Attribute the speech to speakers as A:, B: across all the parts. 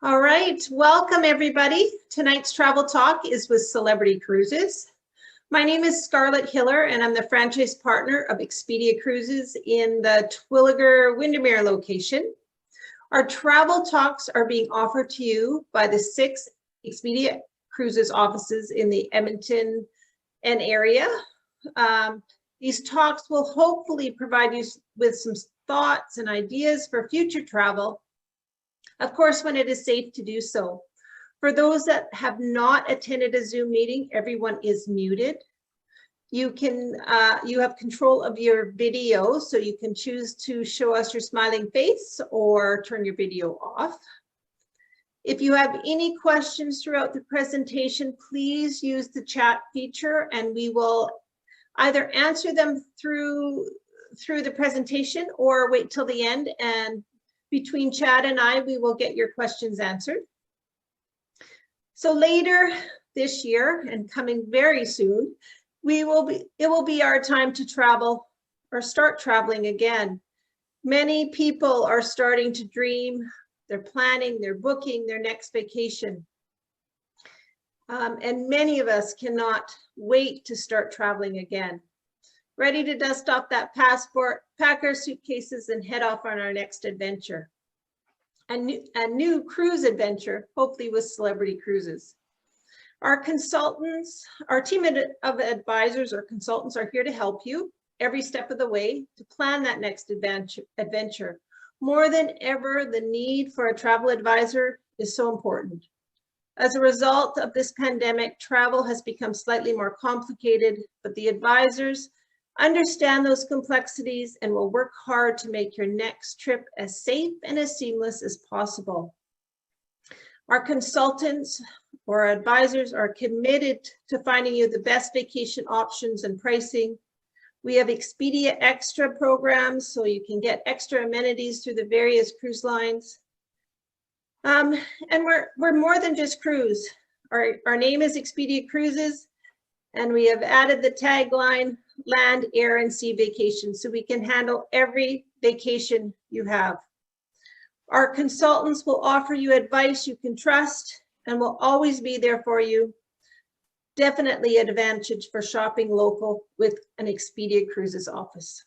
A: All right, welcome everybody. Tonight's travel talk is with Celebrity Cruises. My name is Scarlett Hiller and I'm the franchise partner of Expedia Cruises in the Twilliger Windermere location. Our travel talks are being offered to you by the 6 Expedia Cruises offices in the Edmonton and area. These talks will hopefully provide you with some thoughts and ideas for future travel, of course, when it is safe to do so. For those that have not attended a Zoom meeting, everyone is muted. You have control of your video, so you can choose to show us your smiling face or turn your video off. If you have any questions throughout the presentation, please use the chat feature and we will either answer them through the presentation or wait till the end, and between Chad and I, we will get your questions answered. So later this year and coming very soon, it will be our time to travel or start traveling again. Many people are starting to dream, they're planning, they're booking their next vacation. And many of us cannot wait to start traveling again. Ready to dust off that passport, pack our suitcases and head off on our next adventure. A new cruise adventure, hopefully with Celebrity Cruises. Our consultants, our team of advisors or consultants are here to help you every step of the way to plan that next adventure. More than ever, the need for a travel advisor is so important. As a result of this pandemic, travel has become slightly more complicated, but the advisors understand those complexities and will work hard to make your next trip as safe and as seamless as possible. Our consultants or advisors are committed to finding you the best vacation options and pricing. We have Expedia Extra programs, so you can get extra amenities through the various cruise lines. And we're more than just cruise. Our name is Expedia Cruises, and we have added the tagline, land, air, and sea vacation, so we can handle every vacation you have. Our consultants will offer you advice you can trust and will always be there for you. Definitely an advantage for shopping local with an Expedia Cruises office.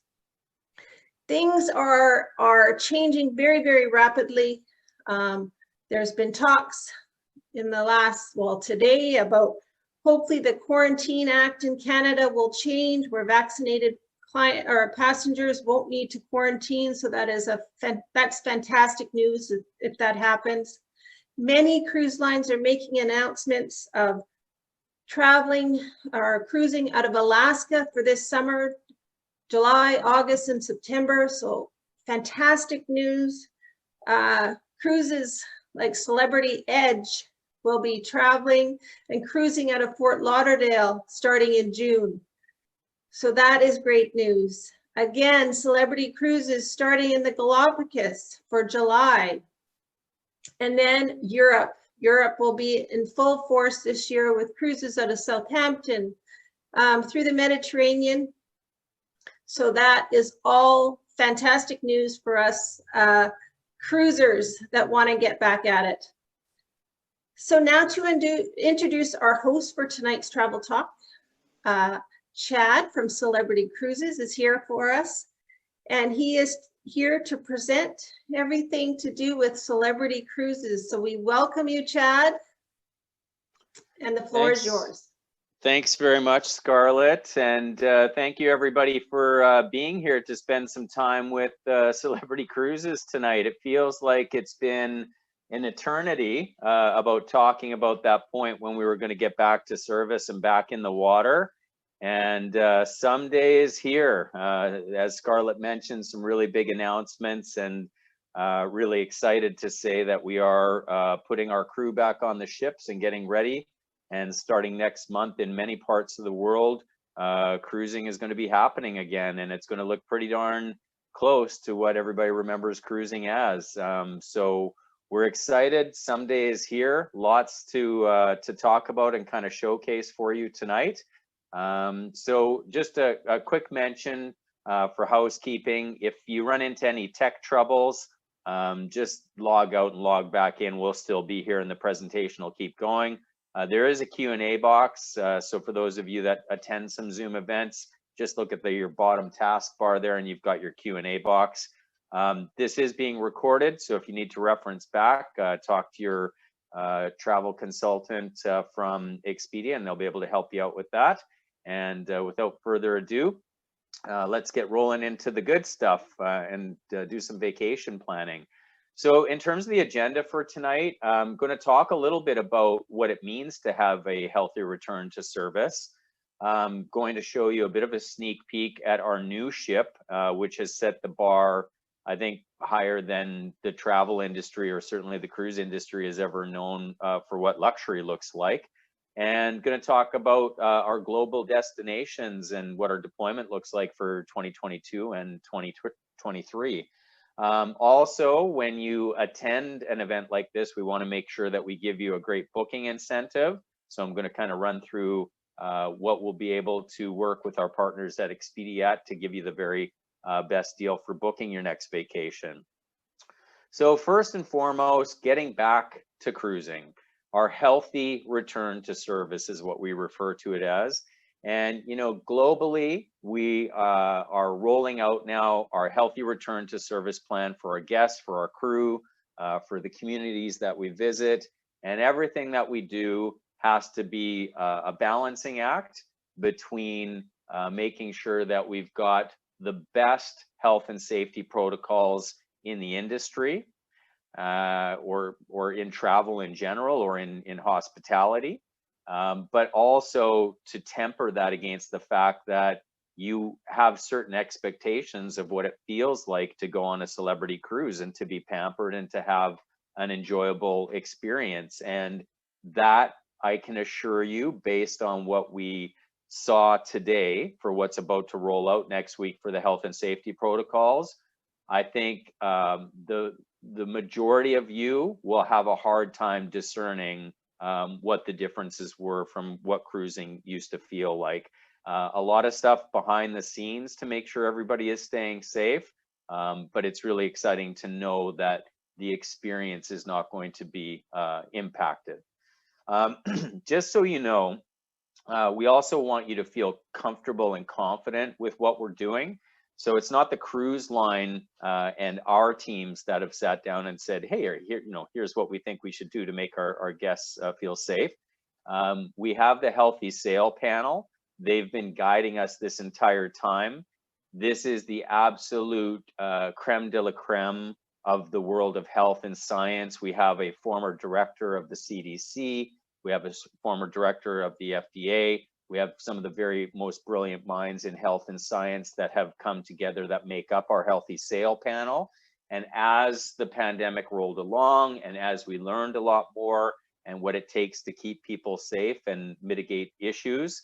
A: Things are changing very, very rapidly. There's been talks in the last, today about hopefully the Quarantine Act in Canada will change where vaccinated passengers won't need to quarantine. So that's fantastic news if that happens. Many cruise lines are making announcements of traveling or cruising out of Alaska for this summer, July, August, and September. So fantastic news. Cruises like Celebrity Edge will be traveling and cruising out of Fort Lauderdale starting in June. So that is great news. Again, Celebrity Cruises starting in the Galapagos for July. And then Europe. Europe will be in full force this year with cruises out of Southampton through the Mediterranean. So that is all fantastic news for us cruisers that want to get back at it. So now to introduce our host for tonight's travel talk, Chad from Celebrity Cruises is here for us, and he is here to present everything to do with Celebrity Cruises. So we welcome you, Chad, and the floor is yours.
B: Thanks very much, Scarlett, and thank you everybody for being here to spend some time with Celebrity Cruises tonight. It feels like it's been an eternity about talking about that point when we were going to get back to service and back in the water. And someday is here. As Scarlett mentioned, some really big announcements, and really excited to say that we are putting our crew back on the ships and getting ready. And starting next month in many parts of the world, cruising is going to be happening again, and it's going to look pretty darn close to what everybody remembers cruising as. So we're excited. Someday is here. Lots to talk about and kind of showcase for you tonight. So just a quick mention for housekeeping. If you run into any tech troubles, just log out and log back in. We'll still be here and the presentation will keep going. There is a Q&A box. So for those of you that attend some Zoom events, just look at your bottom taskbar there and you've got your Q&A box. This is being recorded. So if you need to reference back, talk to your travel consultant from Expedia and they'll be able to help you out with that. And without further ado, let's get rolling into the good stuff and do some vacation planning. So in terms of the agenda for tonight, I'm going to talk a little bit about what it means to have a healthy return to service. I'm going to show you a bit of a sneak peek at our new ship, which has set the bar, I think, higher than the travel industry or certainly the cruise industry has ever known for what luxury looks like. And going to talk about our global destinations and what our deployment looks like for 2022 and 2023. Also, when you attend an event like this, we want to make sure that we give you a great booking incentive. So I'm going to kind of run through what we'll be able to work with our partners at Expedia to give you the very best deal for booking your next vacation. So first and foremost, getting back to cruising. Our healthy return to service is what we refer to it as. And, you know, globally, we are rolling out now our healthy return to service plan for our guests, for our crew, for the communities that we visit. And everything that we do has to be a balancing act between making sure that we've got the best health and safety protocols in the industry, or in travel in general, or in hospitality. But also to temper that against the fact that you have certain expectations of what it feels like to go on a celebrity cruise and to be pampered and to have an enjoyable experience. And that, I can assure you, based on what we saw today for what's about to roll out next week for the health and safety protocols, I think the majority of you will have a hard time discerning what the differences were from what cruising used to feel like. A lot of stuff behind the scenes to make sure everybody is staying safe, but it's really exciting to know that the experience is not going to be impacted. Just so you know, we also want you to feel comfortable and confident with what we're doing. So it's not the cruise line and our teams that have sat down and said, hey, here, you know, here's what we think we should do to make our guests feel safe. We have the Healthy Sail panel. They've been guiding us this entire time. This is the absolute creme de la creme of the world of health and science. We have a former director of the CDC. We have a former director of the FDA. We have some of the very most brilliant minds in health and science that have come together that make up our Healthy Sail panel. And as the pandemic rolled along, and as we learned a lot more and what it takes to keep people safe and mitigate issues,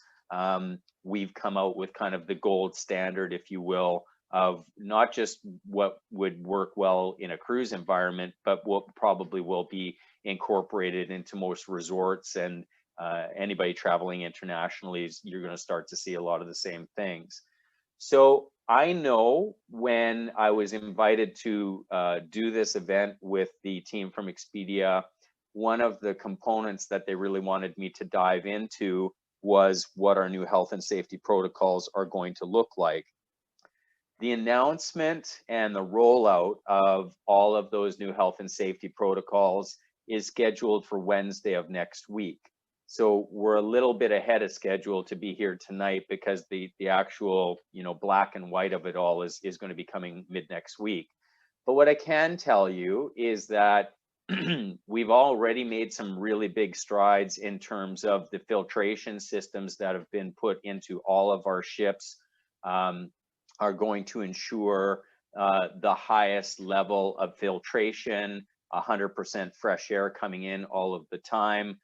B: we've come out with kind of the gold standard, if you will, of not just what would work well in a cruise environment, but what probably will be incorporated into most resorts, and anybody traveling internationally, you're going to start to see a lot of the same things. So I know when I was invited to do this event with the team from Expedia, one of the components that they really wanted me to dive into was what our new health and safety protocols are going to look like. The announcement and the rollout of all of those new health and safety protocols is scheduled for Wednesday of next week. So we're a little bit ahead of schedule to be here tonight because the actual, you know, black and white of it all is going to be coming mid next week. But what I can tell you is that we've already made some really big strides in terms of the filtration systems that have been put into all of our ships, are going to ensure the highest level of filtration, 100% fresh air coming in all of the time.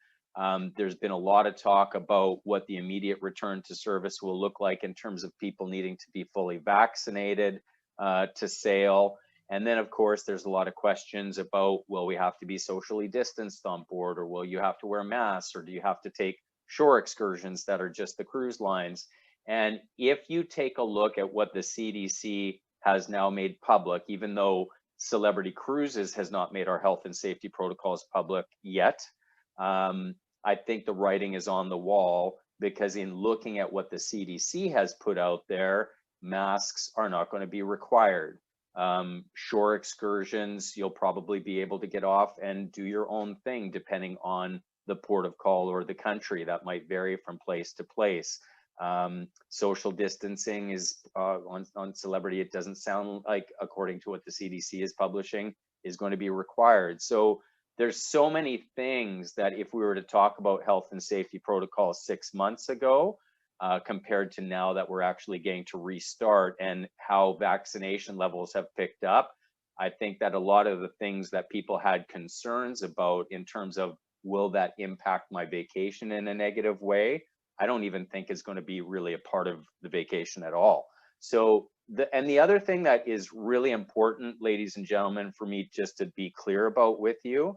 B: There's been a lot of talk about what the immediate return to service will look like in terms of people needing to be fully vaccinated to sail. And then, of course, there's a lot of questions about, will we have to be socially distanced on board, or will you have to wear masks, or do you have to take shore excursions that are just the cruise lines? And if you take a look at what the CDC has now made public, even though Celebrity Cruises has not made our health and safety protocols public yet. I think the writing is on the wall, because in looking at what the CDC has put out there, masks are not going to be required. Shore excursions, you'll probably be able to get off and do your own thing depending on the port of call or the country. That might vary from place to place. Social distancing is on Celebrity, it doesn't sound like, according to what the CDC is publishing, is going to be required. So there's so many things that if we were to talk about health and safety protocols 6 months ago, compared to now that we're actually getting to restart and how vaccination levels have picked up, I think that a lot of the things that people had concerns about in terms of will that impact my vacation in a negative way, I don't even think is going to be really a part of the vacation at all. So the other thing that is really important, ladies and gentlemen, for me just to be clear about with you,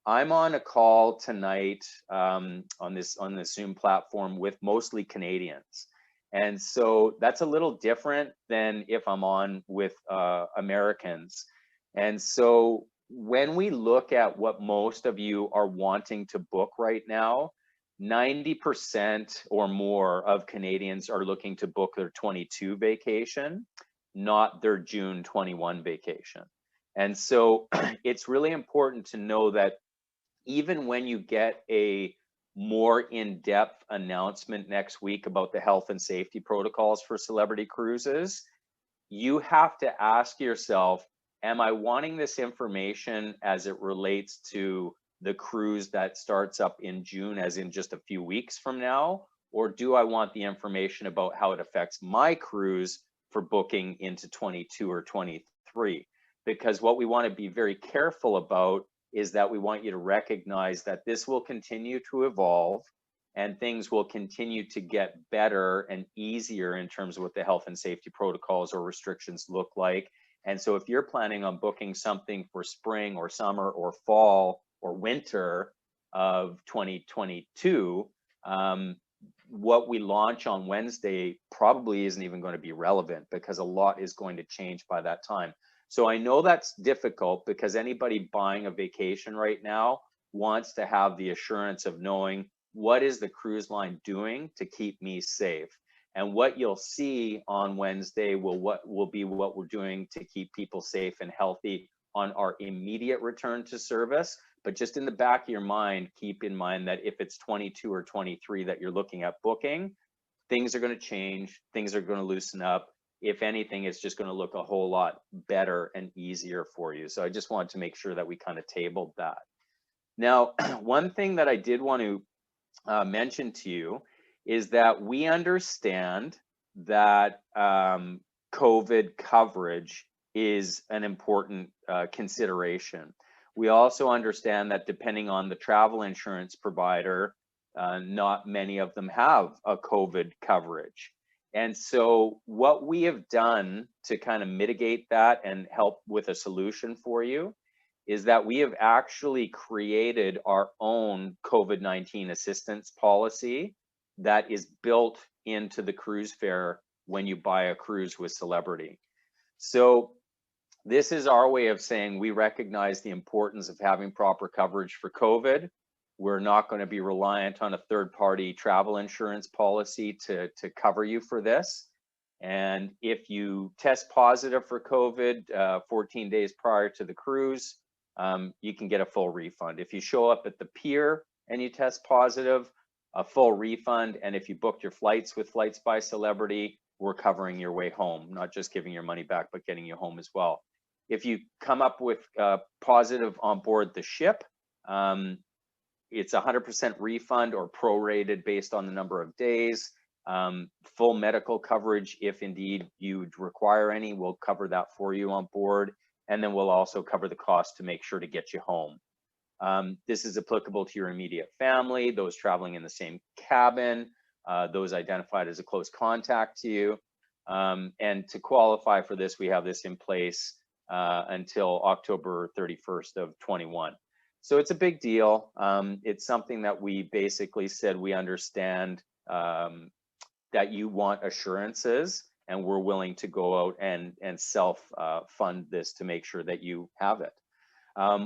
B: I'm on a call tonight on the Zoom platform with mostly Canadians. And so that's a little different than if I'm on with Americans. And so when we look at what most of you are wanting to book right now, 90% or more of Canadians are looking to book their 22 vacation, not their June 21 vacation. And so it's really important to know that even when you get a more in-depth announcement next week about the health and safety protocols for Celebrity Cruises, you have to ask yourself, am I wanting this information as it relates to the cruise that starts up in June, as in just a few weeks from now? Or do I want the information about how it affects my cruise for booking into 22 or 23? Because what we want to be very careful about is that we want you to recognize that this will continue to evolve and things will continue to get better and easier in terms of what the health and safety protocols or restrictions look like. And so if you're planning on booking something for spring or summer or fall or winter of 2022, what we launch on Wednesday probably isn't even going to be relevant, because a lot is going to change by that time. So I know that's difficult, because anybody buying a vacation right now wants to have the assurance of knowing what is the cruise line doing to keep me safe. And what you'll see on Wednesday will be what we're doing to keep people safe and healthy on our immediate return to service. But just in the back of your mind, keep in mind that if it's 22 or 23 that you're looking at booking, things are going to change, things are going to loosen up. If anything, it's just going to look a whole lot better and easier for you. So I just wanted to make sure that we kind of tabled that. Now, one thing that I did want to mention to you is that we understand that COVID coverage is an important consideration. We also understand that depending on the travel insurance provider, not many of them have a COVID coverage. And so what we have done to kind of mitigate that and help with a solution for you is that we have actually created our own COVID-19 assistance policy that is built into the cruise fare when you buy a cruise with Celebrity. So this is our way of saying we recognize the importance of having proper coverage for COVID. We're not going to be reliant on a third-party travel insurance policy to cover you for this. And if you test positive for COVID 14 days prior to the cruise, you can get a full refund. If you show up at the pier and you test positive, a full refund. And if you booked your flights with Flights by Celebrity, we're covering your way home, not just giving your money back, but getting you home as well. If you come up with positive on board the ship, it's 100% refund or prorated based on the number of days. Full medical coverage, if indeed you'd require any, we'll cover that for you on board. And then we'll also cover the cost to make sure to get you home. This is applicable to your immediate family, those traveling in the same cabin, those identified as a close contact to you. And to qualify for this, we have this in place until October 31st of 21. So it's a big deal. It's something that we basically said we understand that you want assurances, and we're willing to go out and self fund this to make sure that you have it.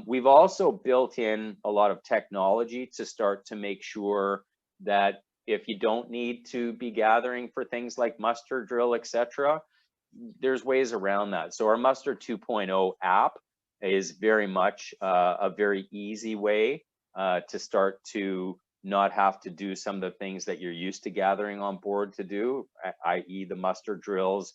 B: We've also built in a lot of technology to start to make sure that if you don't need to be gathering for things like muster drill, etc., there's ways around that. So our Muster 2.0 app is very much a very easy way to start to not have to do some of the things that you're used to gathering on board to do, i.e. the muster drills.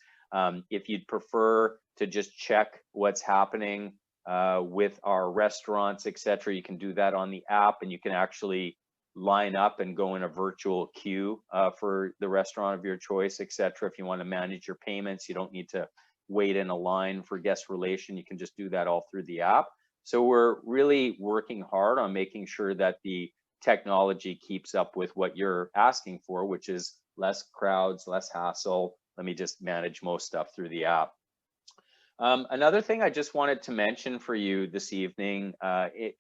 B: If you'd prefer to just check what's happening with our restaurants, etc., you can do that on the app, and you can actually line up and go in a virtual queue for the restaurant of your choice, etc. If you want to manage your payments, you don't need to wait in a line for guest relation. You can just do that all through the app. So we're really working hard on making sure that the technology keeps up with what you're asking for, which is less crowds, less hassle. Let me just manage most stuff through the app. Another thing I just wanted to mention for you this evening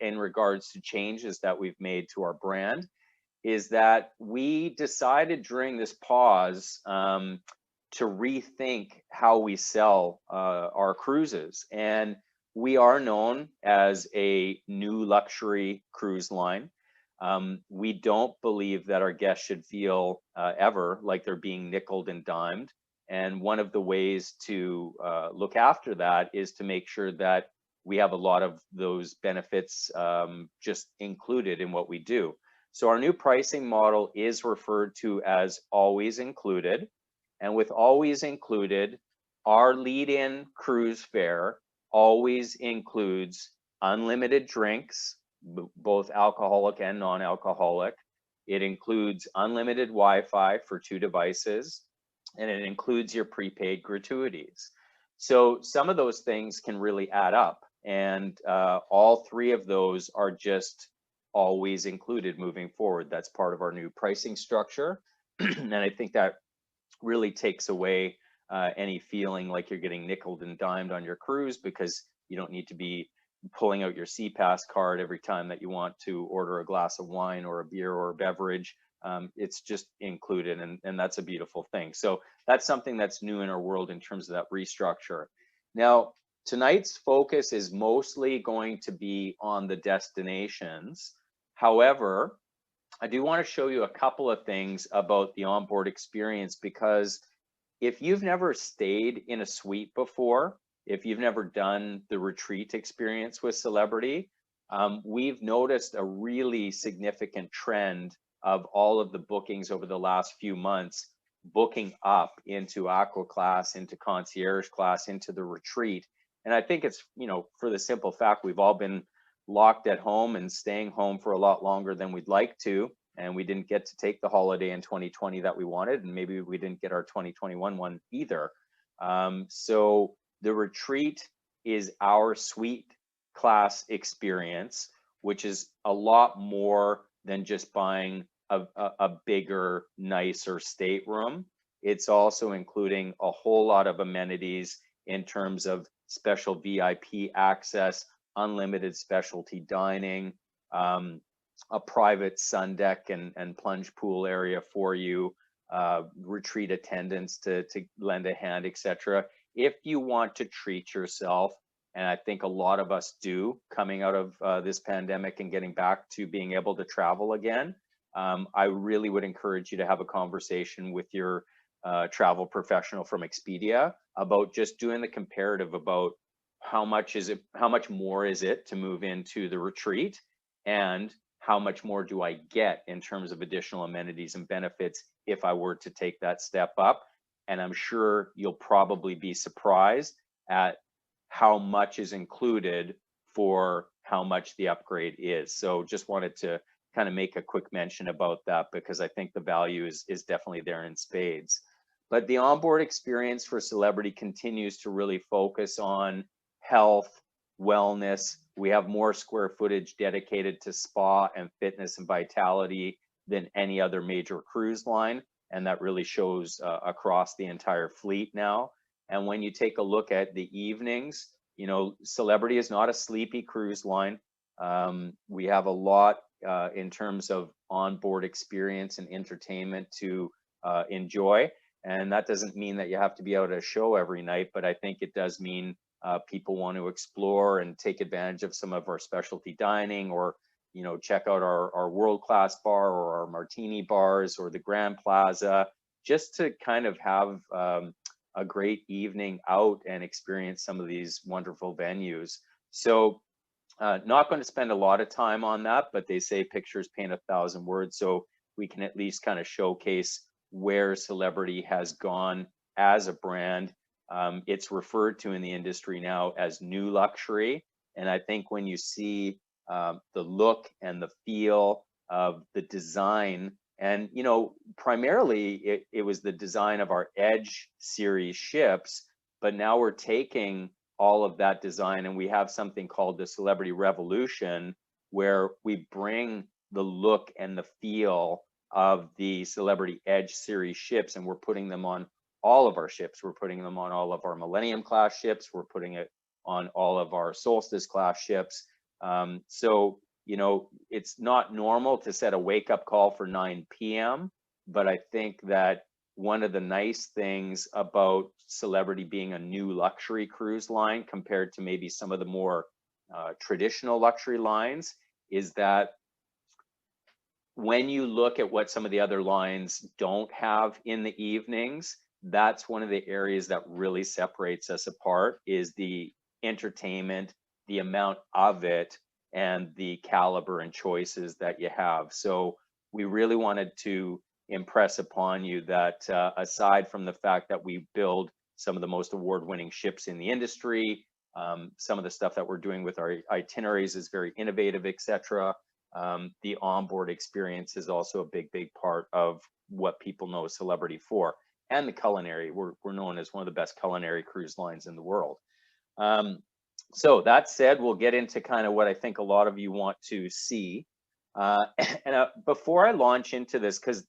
B: in regards to changes that we've made to our brand is that we decided during this pause to rethink how we sell our cruises. And we are known as a new luxury cruise line. We don't believe that our guests should feel ever like they're being nickeled and dimed. And one of the ways to look after that is to make sure that we have a lot of those benefits just included in what we do. So our new pricing model is referred to as always included. And with always included, our lead-in cruise fare always includes unlimited drinks, both alcoholic and non-alcoholic. It includes unlimited Wi-Fi for 2 devices, and it includes your prepaid gratuities. So some of those things can really add up, and all 3 of those are just always included moving forward. That's part of our new pricing structure. And I think that really takes away any feeling like you're getting nickeled and dimed on your cruise, because you don't need to be pulling out your CPAS card every time that you want to order a glass of wine or a beer or a beverage. It's just included, and that's a beautiful thing. So that's something that's new in our world in terms of that restructure. Now, tonight's focus is mostly going to be on the destinations. However, I do want to show you a couple of things about the onboard experience, because if you've never stayed in a suite before, if you've never done the retreat experience with Celebrity, we've noticed a really significant trend of all of the bookings over the last few months booking up into Aqua class, into concierge class, into the retreat. And I think it's, you know, for the simple fact we've all been locked at home and staying home for a lot longer than we'd like to, and we didn't get to take the holiday in 2020 that we wanted, and maybe we didn't get our 2021 one either. So the retreat is our suite class experience, which is a lot more than just buying a bigger, nicer stateroom. It's also including a whole lot of amenities in terms of special VIP access, unlimited specialty dining, a private sun deck and plunge pool area for you, retreat attendants to lend a hand, etc. If you want to treat yourself, and I think a lot of us do coming out of this pandemic and getting back to being able to travel again, I really would encourage you to have a conversation with your travel professional from Expedia about just doing the comparative about how much more is it to move into the retreat, and how much more do I get in terms of additional amenities and benefits if I were to take that step up. And I'm sure you'll probably be surprised at how much is included for how much the upgrade is. So just wanted to kind of make a quick mention about that, because I think the value is definitely there in spades. But the onboard experience for Celebrity continues to really focus on health, wellness. We have more square footage dedicated to spa and fitness and vitality than any other major cruise line. And that really shows across the entire fleet now. And when you take a look at the evenings, you know, Celebrity is not a sleepy cruise line. We have a lot in terms of onboard experience and entertainment to enjoy. And that doesn't mean that you have to be out at a show every night, but I think it does mean people want to explore and take advantage of some of our specialty dining, or check out our world-class bar or our martini bars or the Grand Plaza, just to kind of have a great evening out and experience some of these wonderful venues. So not going to spend a lot of time on that, but they say pictures paint 1,000 words, so we can at least kind of showcase where Celebrity has gone as a brand. It's referred to in the industry now as new luxury. And I think when you see the look and the feel of the design, and primarily it was the design of our Edge series ships, but now we're taking all of that design and we have something called the Celebrity Revolution, where we bring the look and the feel of the Celebrity Edge series ships, and we're putting them on all of our ships. We're putting them on all of our Millennium class ships. We're putting it on all of our Solstice class ships. So, it's not normal to set a wake up call for 9 p.m., but I think that one of the nice things about Celebrity being a new luxury cruise line compared to maybe some of the more traditional luxury lines is that when you look at what some of the other lines don't have in the evenings, that's one of the areas that really separates us apart, is the entertainment, the amount of it, and the caliber and choices that you have. So we really wanted to impress upon you that aside from the fact that we build some of the most award-winning ships in the industry, some of the stuff that we're doing with our itineraries is very innovative, etc. The onboard experience is also a big part of what people know Celebrity for. And the culinary, we're known as one of the best culinary cruise lines in the world. So that said, we'll get into kind of what I think a lot of you want to see. Before I launch into this, because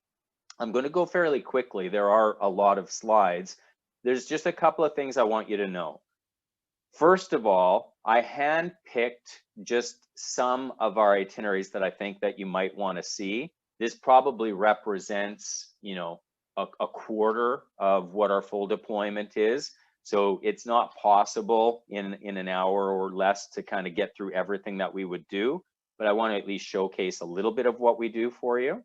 B: I'm going to go fairly quickly, there are a lot of slides. There's just a couple of things I want you to know. First of all, I handpicked just some of our itineraries that I think that you might want to see. This probably represents, a quarter of what our full deployment is. So it's not possible in an hour or less to kind of get through everything that we would do, but I want to at least showcase a little bit of what we do for you.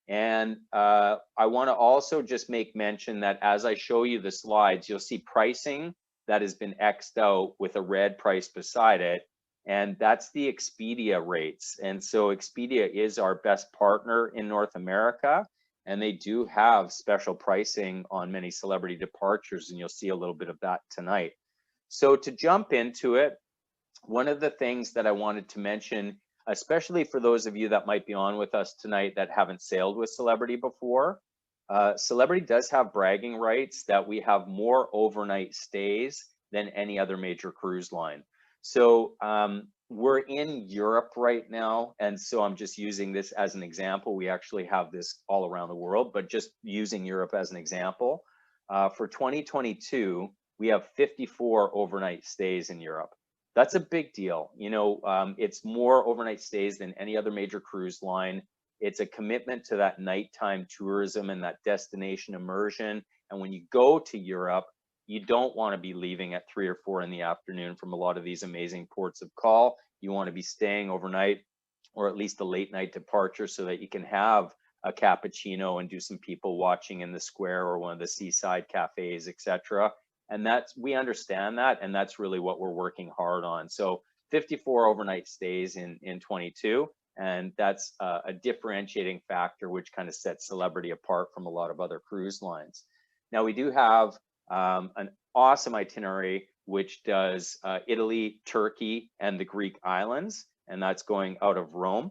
B: And I want to also just make mention that as I show you the slides, you'll see pricing that has been X'd out with a red price beside it, and that's the Expedia rates. And so Expedia is our best partner in North America, and they do have special pricing on many Celebrity departures, and you'll see a little bit of that tonight. So to jump into it, one of the things that I wanted to mention, especially for those of you that might be on with us tonight that haven't sailed with Celebrity before, Celebrity does have bragging rights that we have more overnight stays than any other major cruise line. So we're in Europe right now, and so I'm just using this as an example. We actually have this all around the world, but just using Europe as an example. For 2022, we have 54 overnight stays in Europe. That's a big deal. It's more overnight stays than any other major cruise line. It's a commitment to that nighttime tourism and that destination immersion. And when you go to Europe, you don't want to be leaving at 3 or 4 in the afternoon from a lot of these amazing ports of call. You want to be staying overnight, or at least a late night departure, so that you can have a cappuccino and do some people watching in the square or one of the seaside cafes, etc. And we understand that, and that's really what we're working hard on. So 54 overnight stays in 22, and that's a differentiating factor which kind of sets Celebrity apart from a lot of other cruise lines. Now we do have an awesome itinerary which does Italy, Turkey, and the Greek islands, and that's going out of Rome.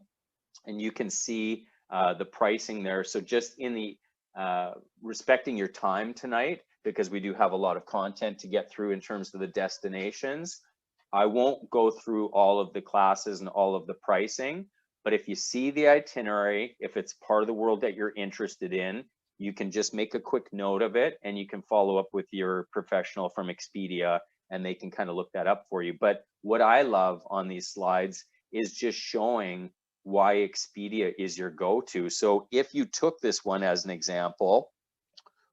B: And you can see the pricing there. So just in the respecting your time tonight, because we do have a lot of content to get through in terms of the destinations, I won't go through all of the classes and all of the pricing, but if you see the itinerary, if it's part of the world that you're interested in, you can just make a quick note of it, and you can follow up with your professional from Expedia, and they can kind of look that up for you. But what I love on these slides is just showing why Expedia is your go-to. So if you took this one as an example,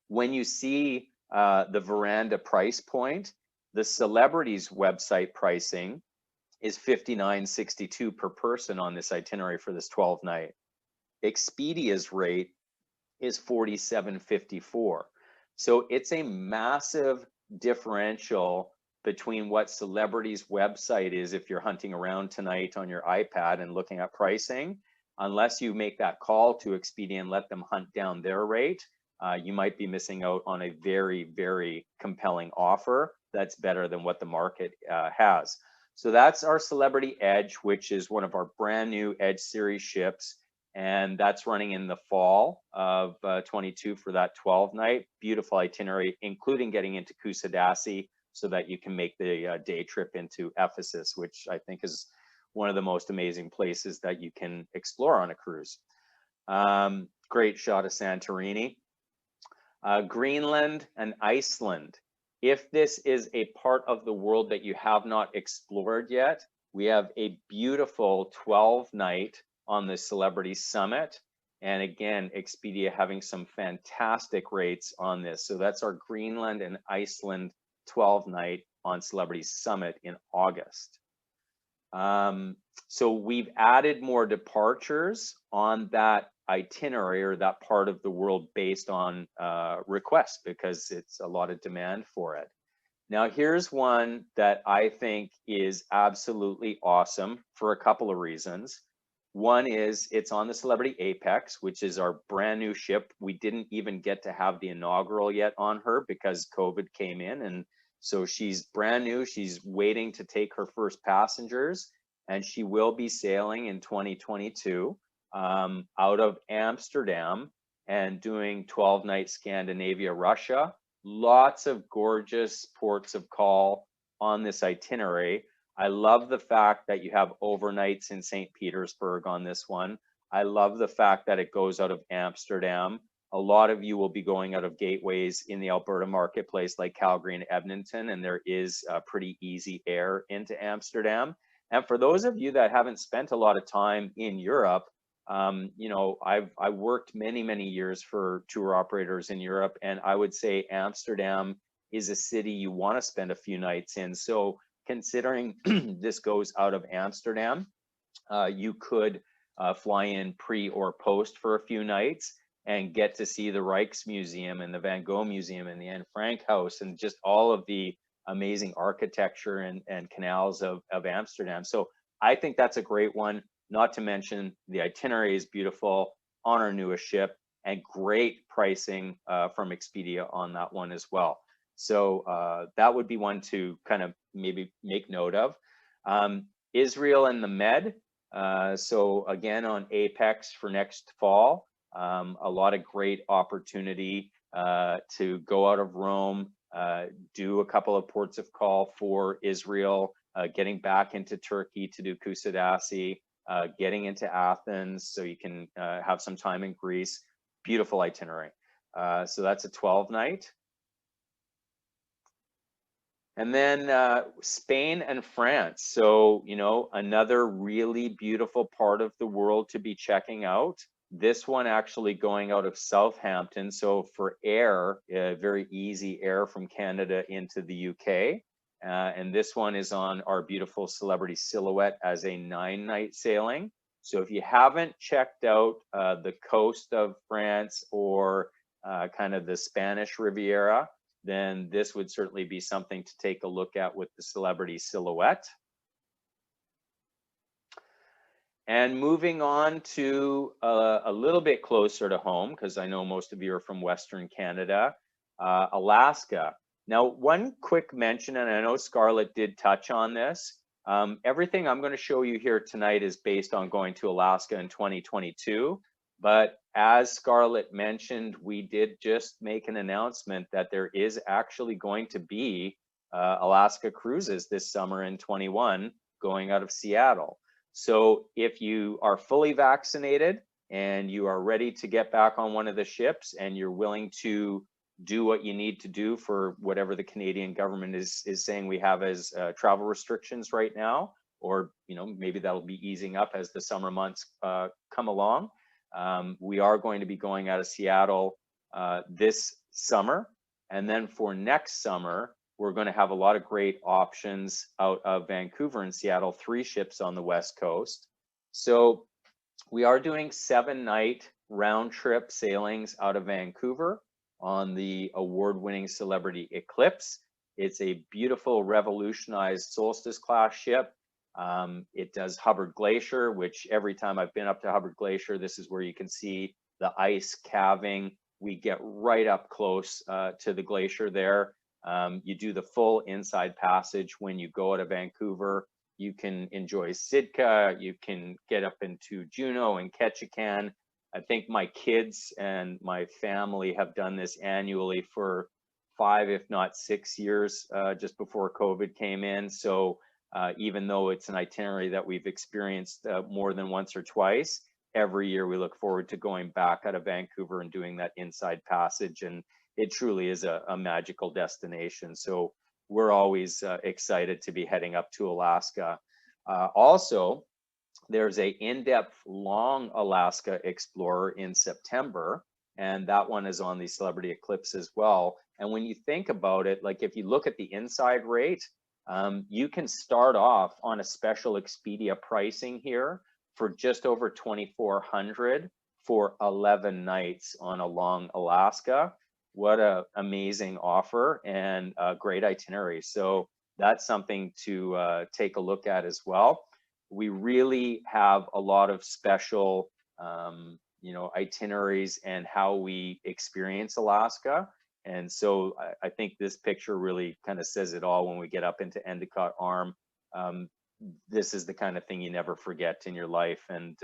B: When you see the Veranda price point, the Celebrities website pricing is $59.62 per person on this itinerary for this 12 night. Expedia's rate is $47.54. So it's a massive differential between what Celebrities website is if you're hunting around tonight on your iPad and looking at pricing. Unless you make that call to Expedia and let them hunt down their rate, you might be missing out on a very, very compelling offer that's better than what the market has. So that's our Celebrity Edge, which is one of our brand new Edge series ships. And that's running in the fall of 22 for that 12 night. Beautiful itinerary, including getting into Kusadasi so that you can make the day trip into Ephesus, which I think is one of the most amazing places that you can explore on a cruise. Great shot of Santorini. Greenland and Iceland. If this is a part of the world that you have not explored yet, we have a beautiful 12 night on the Celebrity Summit. And again, Expedia having some fantastic rates on this. So that's our Greenland and Iceland 12 night on Celebrity Summit in August. So we've added more departures on that itinerary or that part of the world based on requests because it's a lot of demand for it. Now here's one that I think is absolutely awesome for a couple of reasons. One is it's on the Celebrity Apex, which is our brand new ship. We didn't even get to have the inaugural yet on her because COVID came in, and so she's brand new. She's waiting to take her first passengers, and she will be sailing in 2022 out of Amsterdam and doing 12-night Scandinavia, Russia. Lots of gorgeous ports of call on this itinerary. I love the fact that you have overnights in St. Petersburg on this one. I love the fact that it goes out of Amsterdam. A lot of you will be going out of gateways in the Alberta marketplace like Calgary and Edmonton, and there is pretty easy air into Amsterdam. And for those of you that haven't spent a lot of time in Europe, you know, I worked many years for tour operators in Europe, and I would say Amsterdam is a city you want to spend a few nights in. So considering this goes out of Amsterdam, you could fly in pre or post for a few nights and get to see the Rijksmuseum and the Van Gogh Museum and the Anne Frank House and just all of the amazing architecture and canals of Amsterdam. So I think that's a great one, not to mention the itinerary is beautiful on our newest ship and great pricing from Expedia on that one as well. So that would be one to kind of maybe make note of. Israel and the Med. So again, on Apex for next fall, a lot of great opportunity to go out of Rome, do a couple of ports of call for Israel, getting back into Turkey to do Kusadasi, getting into Athens so you can have some time in Greece. Beautiful itinerary. So that's a 12 night. And then Spain and France. So, you know, another really beautiful part of the world to be checking out. This one actually going out of Southampton. So for air, very easy air from Canada into the UK. And this one is on our beautiful Celebrity Silhouette as a 9-night sailing. So if you haven't checked out the coast of France or kind of the Spanish Riviera, then this would certainly be something to take a look at with the Celebrity Silhouette. And moving on to a little bit closer to home, because I know most of you are from Western Canada, Alaska. Now, one quick mention, and I know Scarlett did touch on this, everything I'm going to show you here tonight is based on going to Alaska in 2022. But as Scarlett mentioned, we did just make an announcement that there is actually going to be Alaska cruises this summer in 21 going out of Seattle. So if you are fully vaccinated and you are ready to get back on one of the ships and you're willing to do what you need to do for whatever the Canadian government is saying we have as travel restrictions right now, or you know, maybe that'll be easing up as the summer months come along. We are going to be going out of Seattle this summer. And then for next summer, we're going to have a lot of great options out of Vancouver and Seattle, 3 ships on the West Coast. So we are doing 7-night round trip sailings out of Vancouver on the award-winning Celebrity Eclipse. It's a beautiful revolutionized Solstice class ship. It does Hubbard Glacier, which every time I've been up to Hubbard Glacier, this is where you can see the ice calving. We get right up close to the glacier there. You do the full inside passage when you go out of Vancouver. You can enjoy Sitka, you can get up into Juneau and Ketchikan. I think my kids and my family have done this annually for 5, if not 6 years, just before COVID came in. So even though it's an itinerary that we've experienced more than once or twice, every year we look forward to going back out of Vancouver and doing that inside passage. And it truly is a magical destination. So we're always excited to be heading up to Alaska. Also, there's a in-depth long Alaska Explorer in September, and that one is on the Celebrity Eclipse as well. And when you think about it, like if you look at the inside rate, you can start off on a special Expedia pricing here for just over $2,400 for 11 nights on a long Alaska. What a amazing offer and a great itinerary. So that's something to take a look at as well. We really have a lot of special, itineraries and how we experience Alaska. And so I think this picture really kind of says it all when we get up into Endicott Arm. This is the kind of thing you never forget in your life. And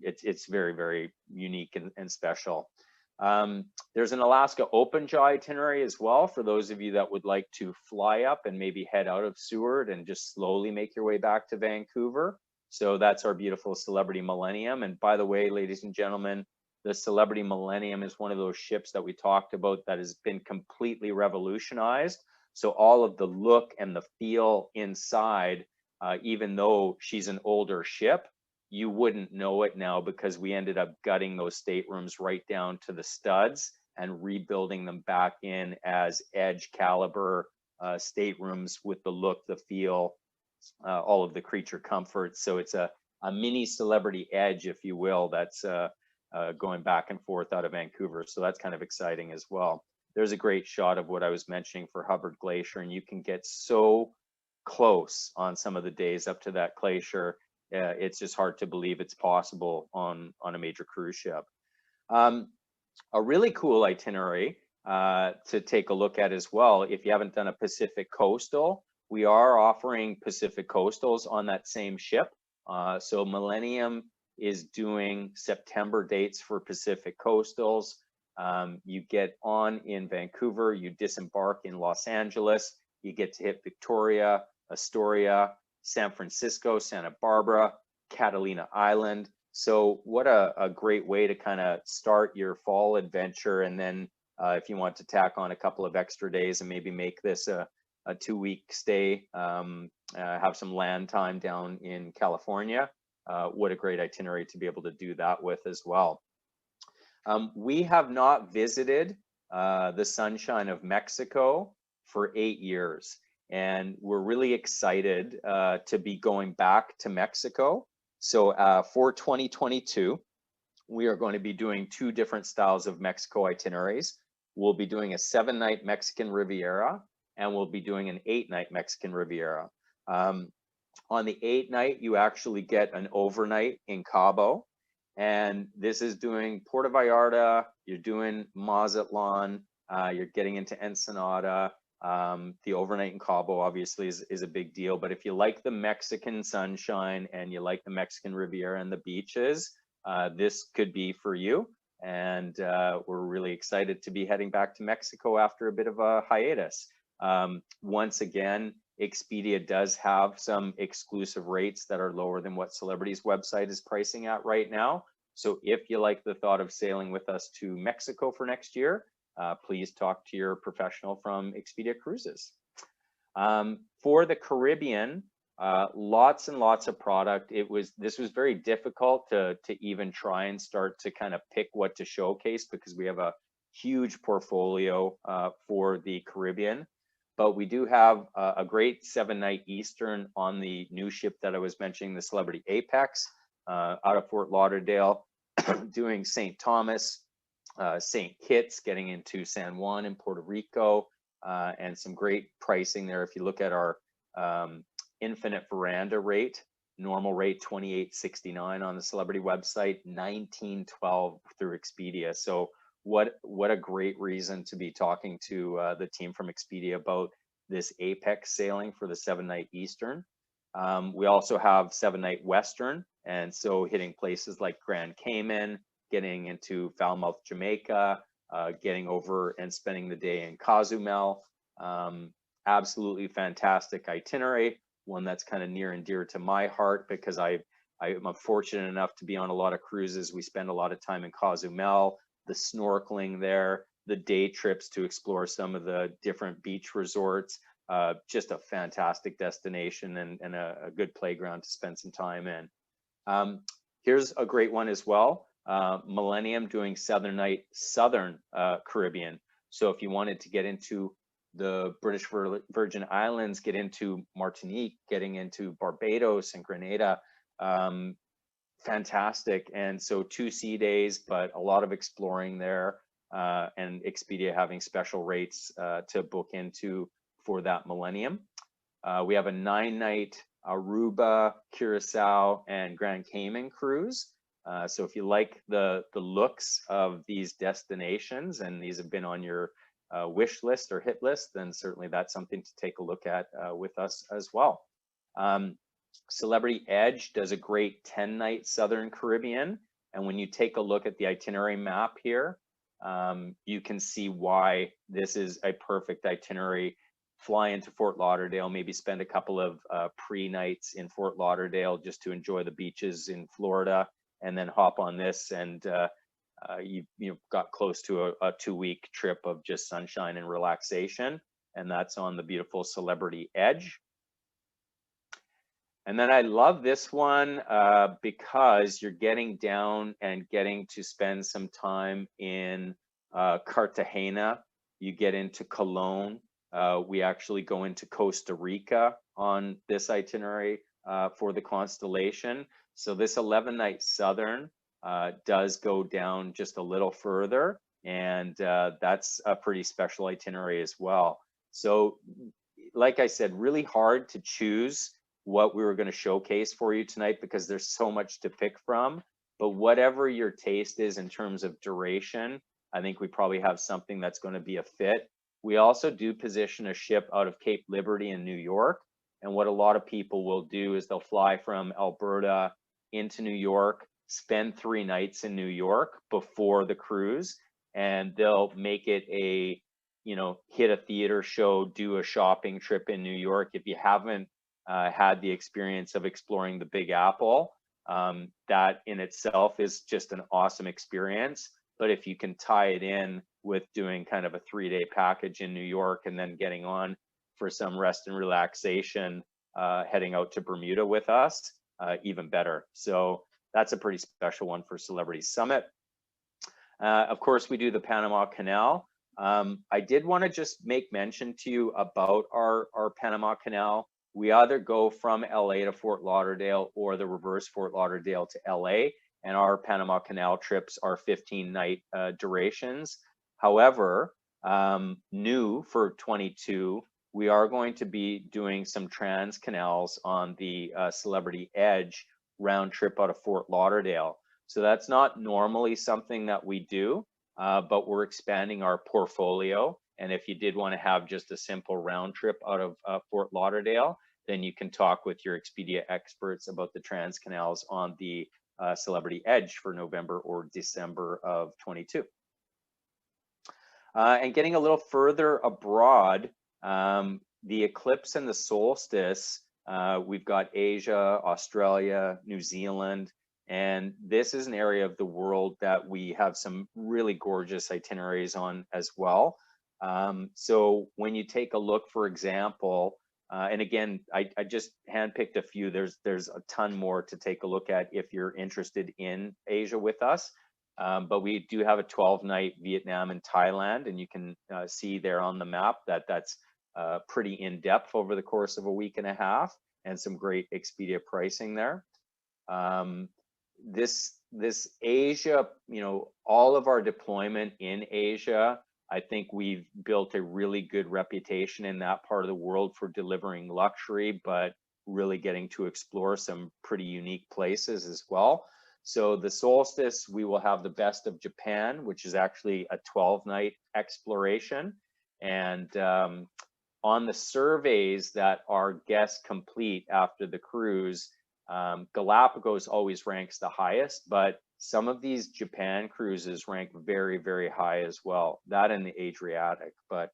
B: it's very, very unique and special. There's an Alaska open jaw itinerary as well for those of you that would like to fly up and maybe head out of Seward and just slowly make your way back to Vancouver. So that's our beautiful Celebrity Millennium. And by the way, ladies and gentlemen, the Celebrity Millennium is one of those ships that we talked about that has been completely revolutionized. So all of the look and the feel inside, even though she's an older ship, you wouldn't know it now because we ended up gutting those staterooms right down to the studs and rebuilding them back in as Edge caliber staterooms with the look, the feel, all of the creature comforts. So it's a mini Celebrity Edge, if you will, that's going back and forth out of Vancouver. So that's kind of exciting as well. There's a great shot of what I was mentioning for Hubbard Glacier, and you can get so close on some of the days up to that glacier. It's just hard to believe it's possible on a major cruise ship. A really cool itinerary to take a look at as well, if you haven't done a Pacific Coastal, we are offering Pacific Coastals on that same ship. So Millennium is doing September dates for Pacific Coastals. You get on in Vancouver, you disembark in Los Angeles, you get to hit Victoria, Astoria, San Francisco, Santa Barbara, Catalina Island. So what a great way to kind of start your fall adventure. And then if you want to tack on a couple of extra days and maybe make this a 2-week stay, have some land time down in California, what a great itinerary to be able to do that with as well. We have not visited the sunshine of Mexico for 8 years. And we're really excited to be going back to Mexico. So for 2022, we are going to be doing 2 different styles of Mexico itineraries. We'll be doing a 7-night Mexican Riviera, and we'll be doing an 8-night Mexican Riviera. On the 8th night, you actually get an overnight in Cabo. And this is doing Puerto Vallarta, you're doing Mazatlan, you're getting into Ensenada. The overnight in Cabo obviously is a big deal, but if you like the Mexican sunshine and you like the Mexican Riviera and the beaches, this could be for you. And we're really excited to be heading back to Mexico after a bit of a hiatus. Once again, Expedia does have some exclusive rates that are lower than what Celebrity's website is pricing at right now. So if you like the thought of sailing with us to Mexico for next year, please talk to your professional from Expedia Cruises. For the Caribbean, lots and lots of product. This was very difficult to even try and start to kind of pick what to showcase because we have a huge portfolio for the Caribbean. But we do have a great 7-night Eastern on the new ship that I was mentioning, the Celebrity Apex, out of Fort Lauderdale, doing St. Thomas, St. Kitts, getting into San Juan in Puerto Rico, and some great pricing there. If you look at our Infinite Veranda rate, normal rate $28.69 on the Celebrity website, $19.12 through Expedia. So what a great reason to be talking to the team from Expedia about this Apex sailing for the 7-night Eastern. We also have 7-night Western, and so hitting places like Grand Cayman, getting into Falmouth, Jamaica, getting over and spending the day in Cozumel. Absolutely fantastic itinerary, one that's kind of near and dear to my heart because I'm fortunate enough to be on a lot of cruises. We spend a lot of time in Cozumel, the snorkeling there, the day trips to explore some of the different beach resorts. Just a fantastic destination and a good playground to spend some time in. Here's a great one as well. Millennium doing Southern Caribbean. So if you wanted to get into the British Virgin Islands, get into Martinique, getting into Barbados and Grenada, fantastic. And so 2 sea days, but a lot of exploring there, and Expedia having special rates to book into for that Millennium. We have a 9-night Aruba, Curacao, and Grand Cayman cruise. So if you like the looks of these destinations, and these have been on your wish list or hit list, then certainly that's something to take a look at with us as well. Celebrity Edge does a great 10-night Southern Caribbean. And when you take a look at the itinerary map here, you can see why this is a perfect itinerary. Fly into Fort Lauderdale, maybe spend a couple of pre-nights in Fort Lauderdale just to enjoy the beaches in Florida, and then hop on this, and you've got close to a 2-week trip of just sunshine and relaxation. And that's on the beautiful Celebrity Edge. And then I love this one because you're getting down and getting to spend some time in Cartagena. You get into Cologne. We actually go into Costa Rica on this itinerary for the Constellation. So this 11-night Southern does go down just a little further, and that's a pretty special itinerary as well. So like I said, really hard to choose what we were going to showcase for you tonight because there's so much to pick from. But whatever your taste is in terms of duration, I think we probably have something that's going to be a fit. We also do position a ship out of Cape Liberty in New York. And what a lot of people will do is they'll fly from Alberta into New York, spend 3 nights in New York before the cruise, and they'll make it a, hit a theater show, do a shopping trip in New York. If you haven't had the experience of exploring the Big Apple, that in itself is just an awesome experience. But if you can tie it in with doing kind of a 3-day package in New York and then getting on for some rest and relaxation, heading out to Bermuda with us, even better. So that's a pretty special one for Celebrity Summit. Of course, we do the Panama Canal. I did want to just make mention to you about our Panama Canal. We either go from LA to Fort Lauderdale or the reverse, Fort Lauderdale to LA, and our Panama Canal trips are 15-night durations. However, new for 22, we are going to be doing some trans canals on the Celebrity Edge round trip out of Fort Lauderdale. So that's not normally something that we do, but we're expanding our portfolio. And if you did want to have just a simple round trip out of Fort Lauderdale, then you can talk with your Expedia experts about the trans canals on the Celebrity Edge for November or December of 22. And getting a little further abroad, the eclipse and the solstice, we've got Asia, Australia, New Zealand, and this is an area of the world that we have some really gorgeous itineraries on as well. So when you take a look, for example, and again, I just handpicked a few. There's a ton more to take a look at if you're interested in Asia with us. But we do have a 12-night Vietnam and Thailand, and you can see there on the map that that's pretty in-depth over the course of a week and a half, and some great Expedia pricing there. This Asia, you know, all of our deployment in Asia, I think we've built a really good reputation in that part of the world for delivering luxury, but really getting to explore some pretty unique places as well. So the solstice, we will have the best of Japan, which is actually a 12-night exploration. And on the surveys that our guests complete after the cruise, Galapagos always ranks the highest, but some of these Japan cruises rank very, very high as well, that in the Adriatic. But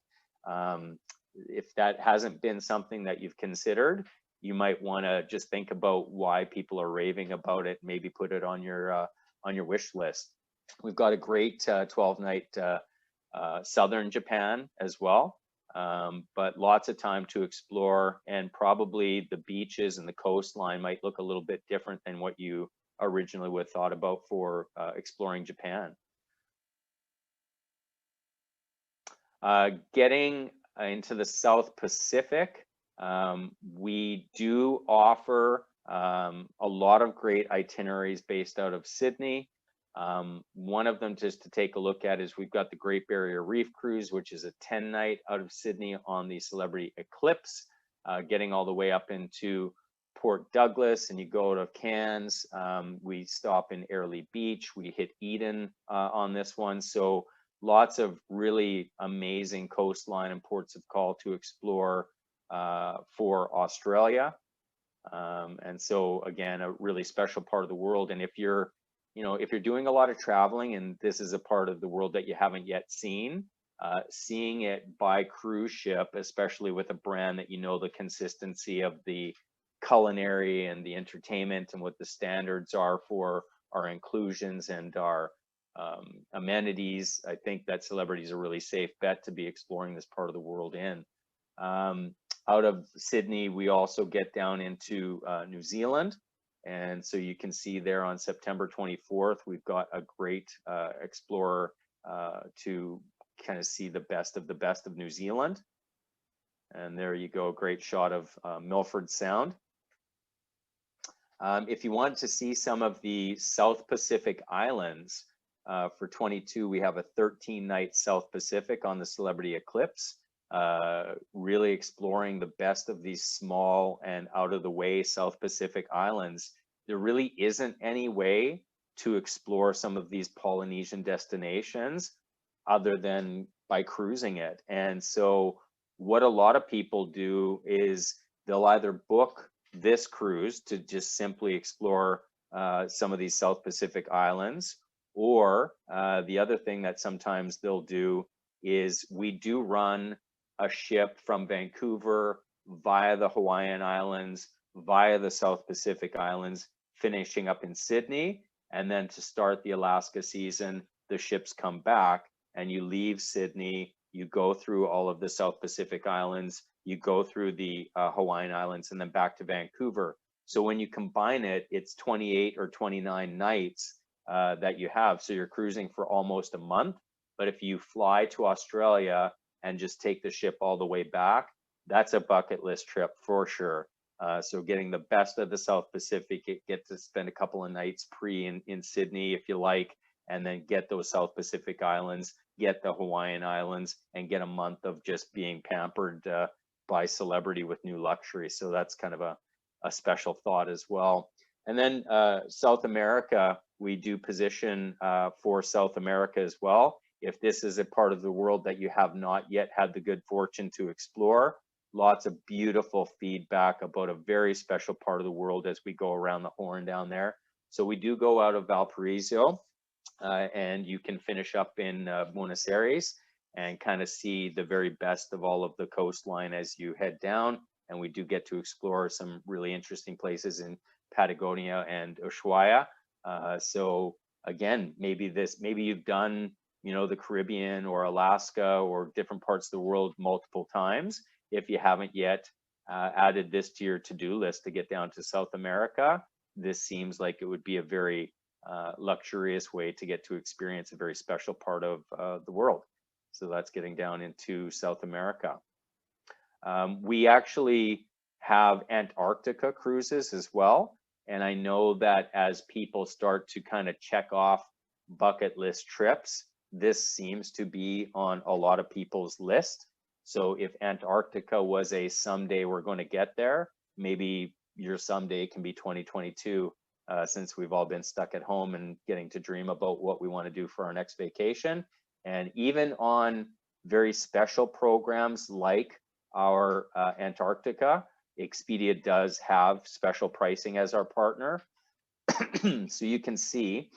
B: if that hasn't been something that you've considered, you might want to just think about why people are raving about it, maybe put it on your wish list. We've got a great 12-night southern Japan as well. But lots of time to explore, and probably the beaches and the coastline might look a little bit different than what you originally would have thought about for exploring Japan. Getting into the South Pacific, we do offer a lot of great itineraries based out of Sydney. One of them just to take a look at is we've got the Great Barrier Reef cruise, which is a 10-night out of Sydney on the Celebrity Eclipse, getting all the way up into Port Douglas, and you go to Cairns. We stop in Airlie Beach. We hit Eden on this one. So lots of really amazing coastline and ports of call to explore for Australia. And so again, a really special part of the world. And if you're doing a lot of traveling and this is a part of the world that you haven't yet seen, seeing it by cruise ship, especially with a brand that you know the consistency of the culinary and the entertainment and what the standards are for our inclusions and our amenities, I think that Celebrity is a really safe bet to be exploring this part of the world in. Out of Sydney, we also get down into New Zealand. And so you can see there on September 24th, we've got a great explorer to kind of see the best of New Zealand. And there you go, a great shot of Milford Sound. If you want to see some of the South Pacific Islands, for 22, we have a 13-night South Pacific on the Celebrity Eclipse. Really exploring the best of these small and out of the way South Pacific islands. There really isn't any way to explore some of these Polynesian destinations other than by cruising it. And so what a lot of people do is they'll either book this cruise to just simply explore some of these South Pacific islands, or the other thing that sometimes they'll do is we do run a ship from Vancouver via the Hawaiian Islands, via the South Pacific Islands, finishing up in Sydney. And then to start the Alaska season, the ships come back and you leave Sydney, you go through all of the South Pacific Islands, you go through the Hawaiian Islands, and then back to Vancouver. So when you combine it, it's 28 or 29 nights that you have. So you're cruising for almost a month. But if you fly to Australia and just take the ship all the way back, that's a bucket list trip for sure. So getting the best of the South Pacific, get to spend a couple of nights in Sydney if you like, and then get those South Pacific Islands, get the Hawaiian Islands, and get a month of just being pampered by Celebrity with new luxury. So that's kind of a special thought as well. And then South America, we do position for South America as well. If this is a part of the world that you have not yet had the good fortune to explore, lots of beautiful feedback about a very special part of the world as we go around the Horn down there. So we do go out of Valparaiso and you can finish up in Buenos Aires and kind of see the very best of all of the coastline as you head down. And we do get to explore some really interesting places in Patagonia and Ushuaia. So again, maybe you've done the Caribbean or Alaska or different parts of the world multiple times. If you haven't yet added this to your to-do list to get down to South America, this seems like it would be a very luxurious way to get to experience a very special part of the world. So that's getting down into South America. We actually have Antarctica cruises as well. And I know that as people start to kind of check off bucket list trips, this seems to be on a lot of people's list. So if Antarctica was a someday we're going to get there, maybe your someday can be 2022, since we've all been stuck at home and getting to dream about what we want to do for our next vacation. And even on very special programs like our Antarctica, Expedia does have special pricing as our partner. So you can see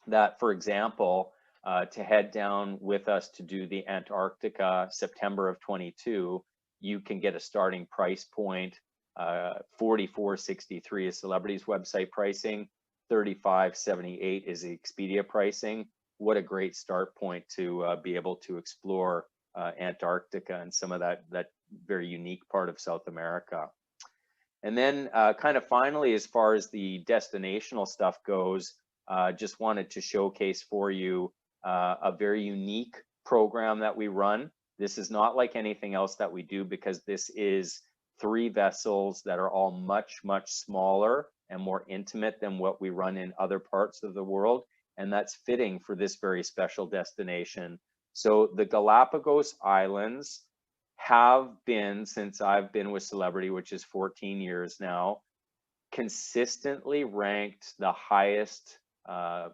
B: that, for example, to head down with us to do the Antarctica September of 22, you can get a starting price point. $44.63 is Celebrity's website pricing. $35.78 is the Expedia pricing. What a great start point to be able to explore Antarctica and some of that very unique part of South America. And then kind of finally, as far as the destinational stuff goes, just wanted to showcase for you a very unique program that we run. This is not like anything else that we do, because this is 3 vessels that are all much, much smaller and more intimate than what we run in other parts of the world. And that's fitting for this very special destination. So the Galapagos Islands have been, since I've been with Celebrity, which is 14 years now, consistently ranked the highest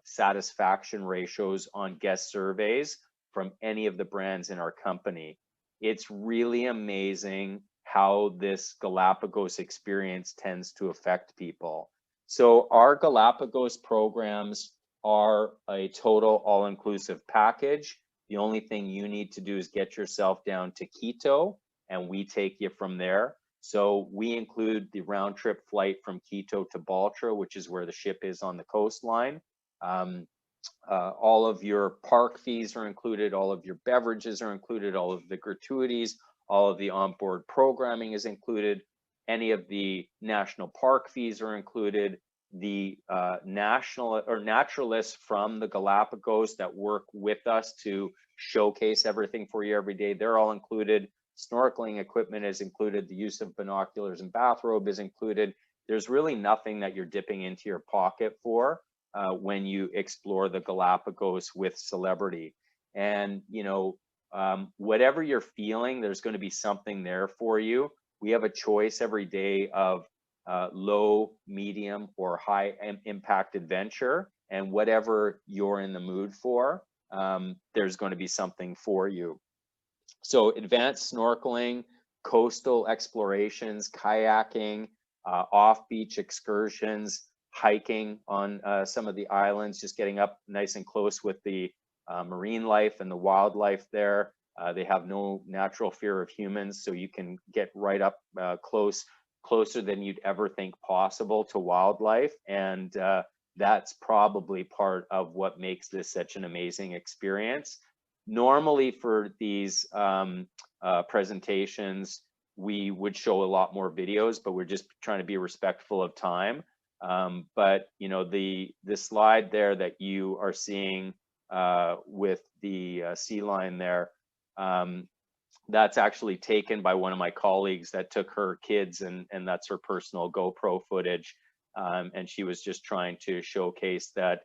B: satisfaction ratios on guest surveys from any of the brands in our company. It's really amazing how this Galapagos experience tends to affect people. So our Galapagos programs are a total all-inclusive package. The only thing you need to do is get yourself down to Quito, and we take you from there. So we include the round trip flight from Quito to Baltra, which is where the ship is on the coastline. All of your park fees are included, all of your beverages are included, all of the gratuities, all of the onboard programming is included, any of the national park fees are included. The national or naturalists from the Galapagos that work with us to showcase everything for you every day, they're all included. Snorkeling equipment is included. The use of binoculars and bathrobe is included. There's really nothing that you're dipping into your pocket for when you explore the Galapagos with Celebrity. And, you know, whatever you're feeling, there's going to be something there for you. We have a choice every day of low, medium, or high impact adventure, and whatever you're in the mood for, there's going to be something for you. So advanced snorkeling, coastal explorations, kayaking, off-beach excursions, hiking on some of the islands, just getting up nice and close with the marine life and the wildlife there. They have no natural fear of humans, so you can get right up closer than you'd ever think possible to wildlife. And that's probably part of what makes this such an amazing experience. Normally for these presentations, we would show a lot more videos, but we're just trying to be respectful of time. But you know, the slide there that you are seeing with the sea line there, that's actually taken by one of my colleagues that took her kids, and that's her personal GoPro footage. And she was just trying to showcase that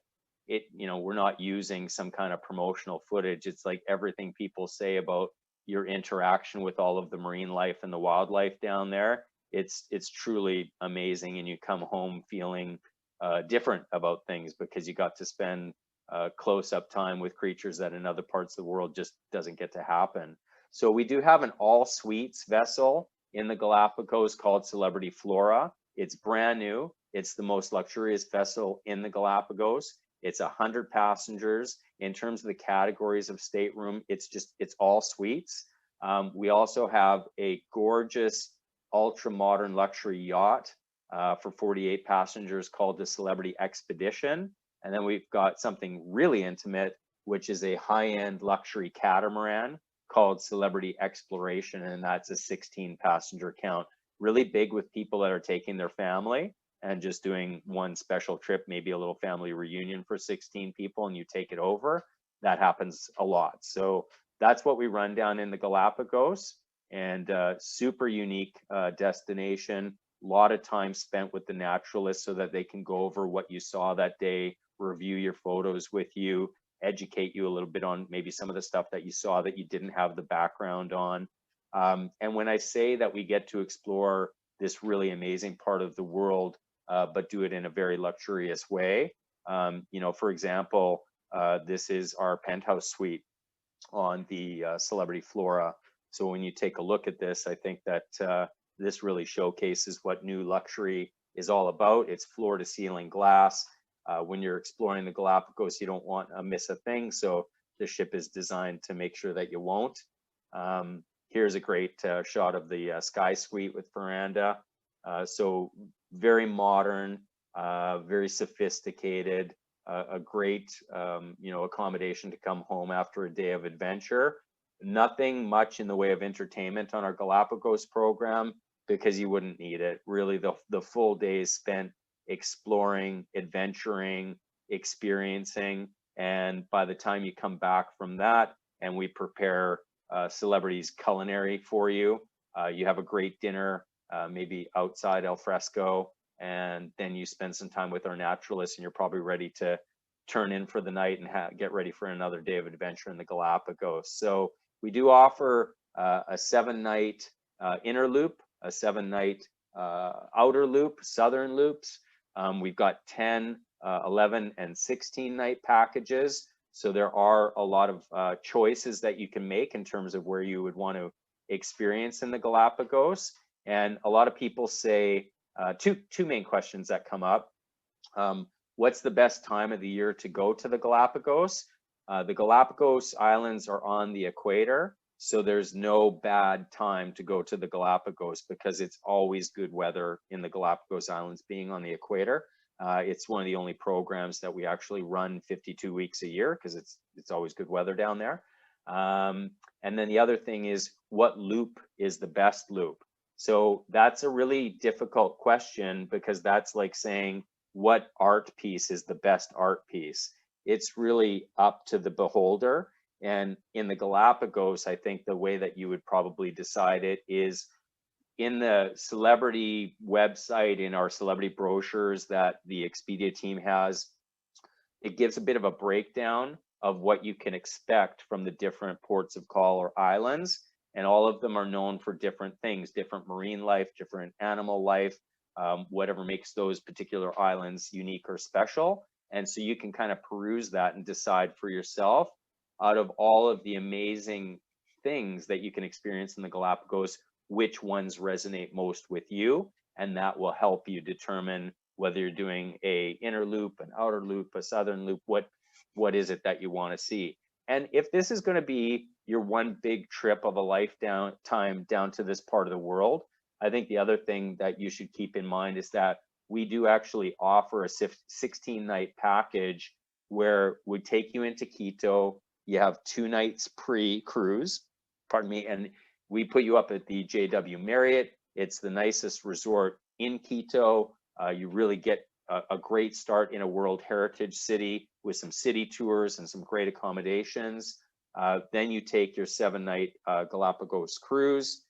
B: you know, we're not using some kind of promotional footage. It's like everything people say about your interaction with all of the marine life and the wildlife down there. It's truly amazing, and you come home feeling different about things because you got to spend close-up time with creatures that in other parts of the world just doesn't get to happen. So we do have an all suites vessel in the Galapagos called Celebrity Flora. It's brand new. It's the most luxurious vessel in the Galapagos. It's 100 passengers. In terms of the categories of stateroom, it's all suites. We also have a gorgeous ultra modern luxury yacht for 48 passengers called the Celebrity Expedition. And then we've got something really intimate, which is a high-end luxury catamaran called Celebrity Exploration, and that's a 16 passenger count. Really big with people that are taking their family. and just doing one special trip, maybe a little family reunion for 16 people, and you take it over. That happens a lot. So that's what we run down in the Galapagos, and super unique destination. A lot of time spent with the naturalists so that they can go over what you saw that day, review your photos with you, educate you a little bit on maybe some of the stuff that you saw that you didn't have the background on. And when I say that we get to explore this really amazing part of the world, but do it in a very luxurious way, you know, for example, this is our penthouse suite on the Celebrity Flora. So when you take a look at this, I think that this really showcases what new luxury is all about. It's floor to ceiling glass. When you're exploring the Galapagos, you don't want to miss a thing. So the ship is designed to make sure that you won't. Here's a great shot of the Sky Suite with Veranda. So very modern, very sophisticated, a great you know, accommodation to come home after a day of adventure. Nothing much in the way of entertainment on our Galapagos program because you wouldn't need it. Really, the full day is spent exploring, adventuring, experiencing, and by the time you come back from that and we prepare celebrities culinary for you, you have a great dinner, maybe outside al fresco, and then you spend some time with our naturalists and you're probably ready to turn in for the night and get ready for another day of adventure in the Galapagos. So we do offer a 7-night inner loop, a 7-night outer loop, southern loops. We've got 10, 11, and 16-night packages. So there are a lot of choices that you can make in terms of where you would want to experience in the Galapagos. And a lot of people say, two main questions that come up. What's the best time of the year to go to the Galapagos? The Galapagos Islands are on the equator, so there's no bad time to go to the Galapagos because it's always good weather in the Galapagos Islands being on the equator. It's one of the only programs that we actually run 52 weeks a year because it's always good weather down there. And then the other thing is, what loop is the best loop? So that's a really difficult question because that's like saying, what art piece is the best art piece? It's really up to the beholder. And in the Galapagos, I think the way that you would probably decide it is in the celebrity website, in our celebrity brochures that the Expedia team has, it gives a bit of a breakdown of what you can expect from the different ports of call or islands. And all of them are known for different things, different marine life, different animal life, whatever makes those particular islands unique or special. And so you can kind of peruse that and decide for yourself, out of all of the amazing things that you can experience in the Galapagos, which ones resonate most with you. And that will help you determine whether you're doing a inner loop, an outer loop, a southern loop, what is it that you want to see. And if this is going to be your one big trip of a lifetime down to this part of the world, I think the other thing that you should keep in mind is that we do actually offer a 16-night package where we take you into Quito. You have 2 nights pre-cruise, pardon me, and we put you up at the JW Marriott. It's the nicest resort in Quito. You really get a great start in a World Heritage City with some city tours and some great accommodations. Then you take your 7-night Galapagos cruise.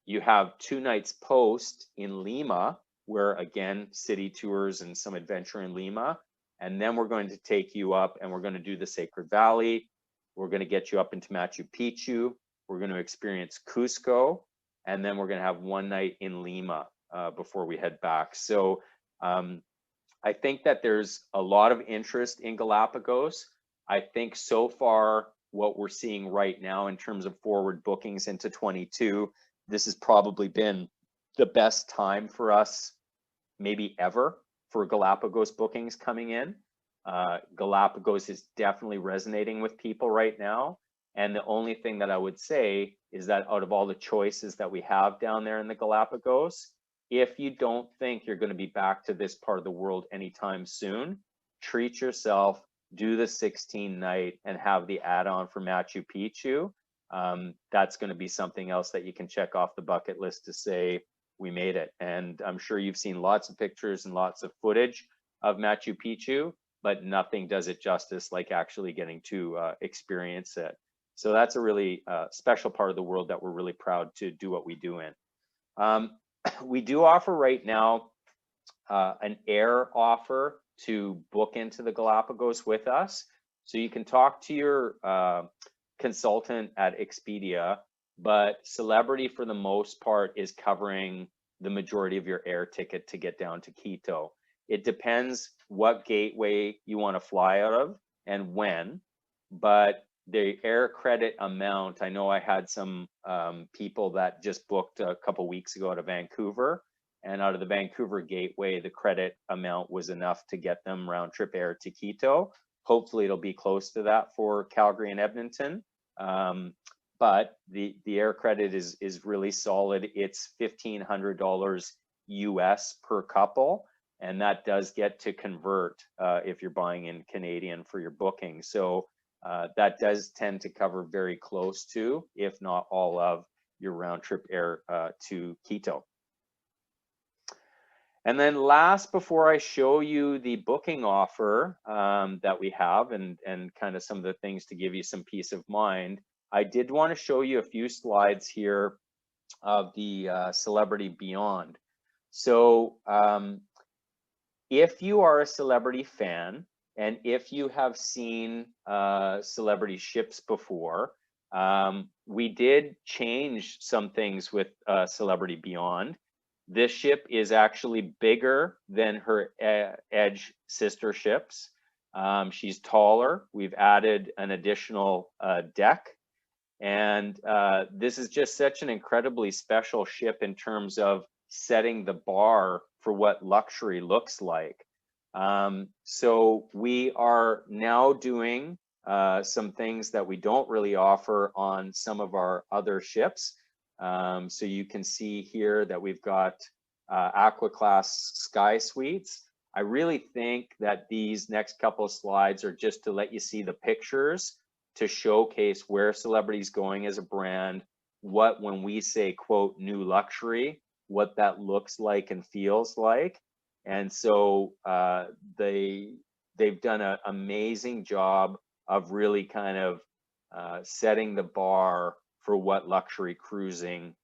B: You have 2 nights post in Lima, where again, city tours and some adventure in Lima. And then we're going to take you up and we're going to do the Sacred Valley. We're going to get you up into Machu Picchu. We're going to experience Cusco. And then we're going to have 1 night in Lima before we head back. So I think that there's a lot of interest in Galapagos. I think so far, what we're seeing right now in terms of forward bookings into 22, this has probably been the best time for us, maybe ever, for Galapagos bookings coming in. Galapagos is definitely resonating with people right now. And the only thing that I would say is that out of all the choices that we have down there in the Galapagos, if you don't think you're going to be back to this part of the world anytime soon, treat yourself, do the 16-night and have the add-on for Machu Picchu. That's going to be something else that you can check off the bucket list to say, we made it. And I'm sure you've seen lots of pictures and lots of footage of Machu Picchu, but nothing does it justice like actually getting to experience it. So that's a really special part of the world that we're really proud to do what we do in. We do offer right now an air offer to book into the Galapagos with us. So you can talk to your consultant at Expedia, but Celebrity for the most part is covering the majority of your air ticket to get down to Quito. It depends what gateway you want to fly out of and when, but the air credit amount, I know I had some people that just booked a couple weeks ago out of Vancouver, and out of the Vancouver gateway, the credit amount was enough to get them round trip air to Quito. Hopefully it'll be close to that for Calgary and Edmonton. But the air credit is really solid. It's $1,500 US per couple, and that does get to convert if you're buying in Canadian for your booking. So that does tend to cover very close to, if not all of, your round trip air to Quito. And then last, before I show you the booking offer that we have and kind of some of the things to give you some peace of mind, I did want to show you a few slides here of the Celebrity Beyond. So if you are a Celebrity fan, and if you have seen Celebrity ships before, we did change some things with Celebrity Beyond. This ship is actually bigger than her Edge sister ships. She's taller. We've added an additional deck. And this is just such an incredibly special ship in terms of setting the bar for what luxury looks like. So we are now doing some things that we don't really offer on some of our other ships. So you can see here that we've got Aqua Class Sky Suites. I really think that these next couple of slides are just to let you see the pictures to showcase where Celebrity's going as a brand, what, when we say, quote, new luxury, what that looks like and feels like. And so they've done an amazing job of really kind of setting the bar for what luxury cruising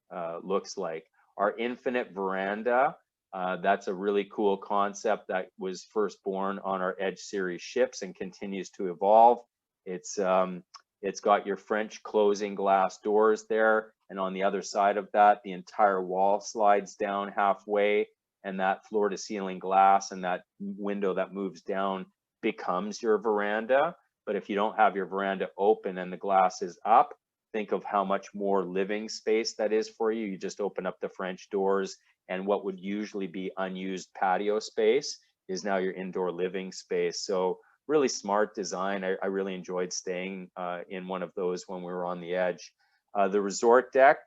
B: looks like. Our Infinite Veranda, that's a really cool concept that was first born on our Edge series ships and continues to evolve. It's got your French closing glass doors there, and on the other side of that, the entire wall slides down halfway, and that floor to ceiling glass and that window that moves down becomes your veranda. But if you don't have your veranda open and the glass is up, think of how much more living space that is for you. You just open up the French doors, and what would usually be unused patio space is now your indoor living space. So really smart design. I really enjoyed staying in one of those when we were on the Edge. The resort deck,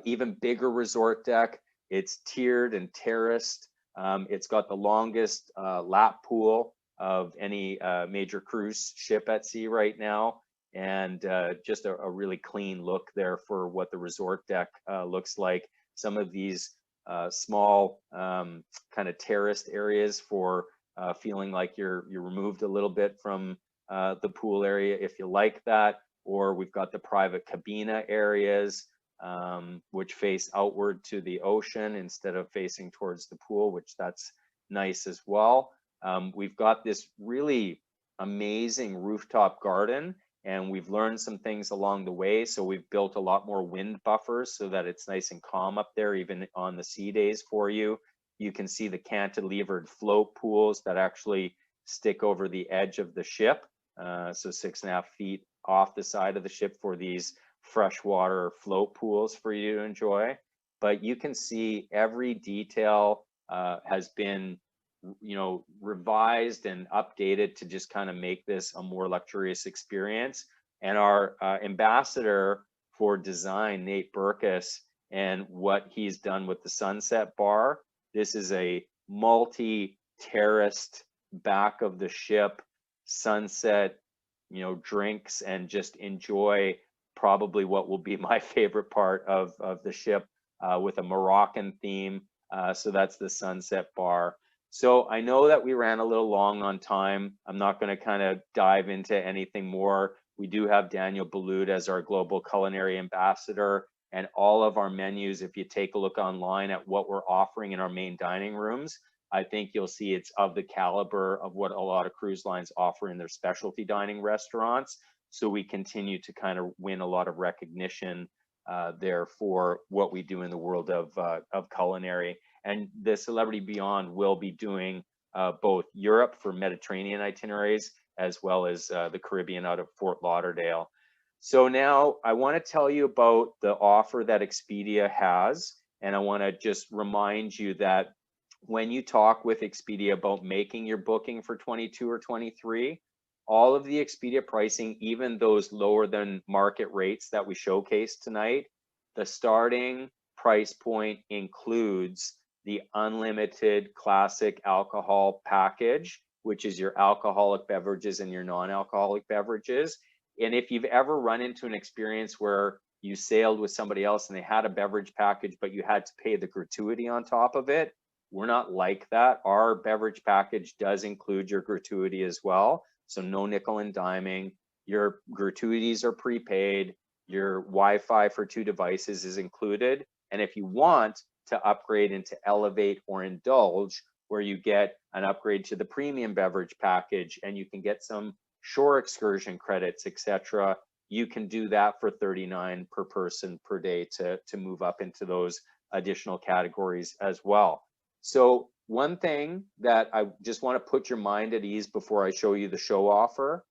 B: even bigger resort deck. It's tiered and terraced. It's got the longest lap pool of any major cruise ship at sea right now. And just a really clean look there for what the resort deck looks like. Some of these small kind of terraced areas for feeling like you're removed a little bit from the pool area if you like that. Or we've got the private cabina areas, which face outward to the ocean instead of facing towards the pool, which that's nice as well. We've got this really amazing rooftop garden, and we've learned some things along the way. So we've built a lot more wind buffers so that it's nice and calm up there, even on the sea days for you. You can see the cantilevered float pools that actually stick over the edge of the ship. So 6.5 feet off the side of the ship for these freshwater float pools for you to enjoy. But you can see every detail has been, revised and updated to just kind of make this a more luxurious experience. And our ambassador for design, Nate Burkus, and what he's done with the Sunset Bar, this is a multi-terraced back of the ship sunset, drinks, and just enjoy probably what will be my favorite part of the ship, with a Moroccan theme. So that's the Sunset Bar. So I know that we ran a little long on time. I'm not going to kind of dive into anything more. We do have Daniel Balut as our global culinary ambassador, and all of our menus, if you take a look online at what we're offering in our main dining rooms, I think you'll see it's of the caliber of what a lot of cruise lines offer in their specialty dining restaurants. So we continue to kind of win a lot of recognition there for what we do in the world of culinary. And the Celebrity Beyond will be doing both Europe for Mediterranean itineraries, as well as the Caribbean out of Fort Lauderdale. So now I want to tell you about the offer that Expedia has. And I want to just remind you that when you talk with Expedia about making your booking for 22 or 23, all of the Expedia pricing, even those lower than market rates that we showcased tonight, the starting price point includes the unlimited classic alcohol package, which is your alcoholic beverages and your non-alcoholic beverages. And if you've ever run into an experience where you sailed with somebody else and they had a beverage package, but you had to pay the gratuity on top of it, we're not like that. Our beverage package does include your gratuity as well. So no nickel and diming. Your gratuities are prepaid. Your Wi-Fi for 2 devices is included. And if you want to upgrade into Elevate or Indulge, where you get an upgrade to the premium beverage package and you can get some shore excursion credits, etc., you can do that for $39 per person per day to move up into those additional categories as well. So one thing that I just want to put your mind at ease before I show you the show offer,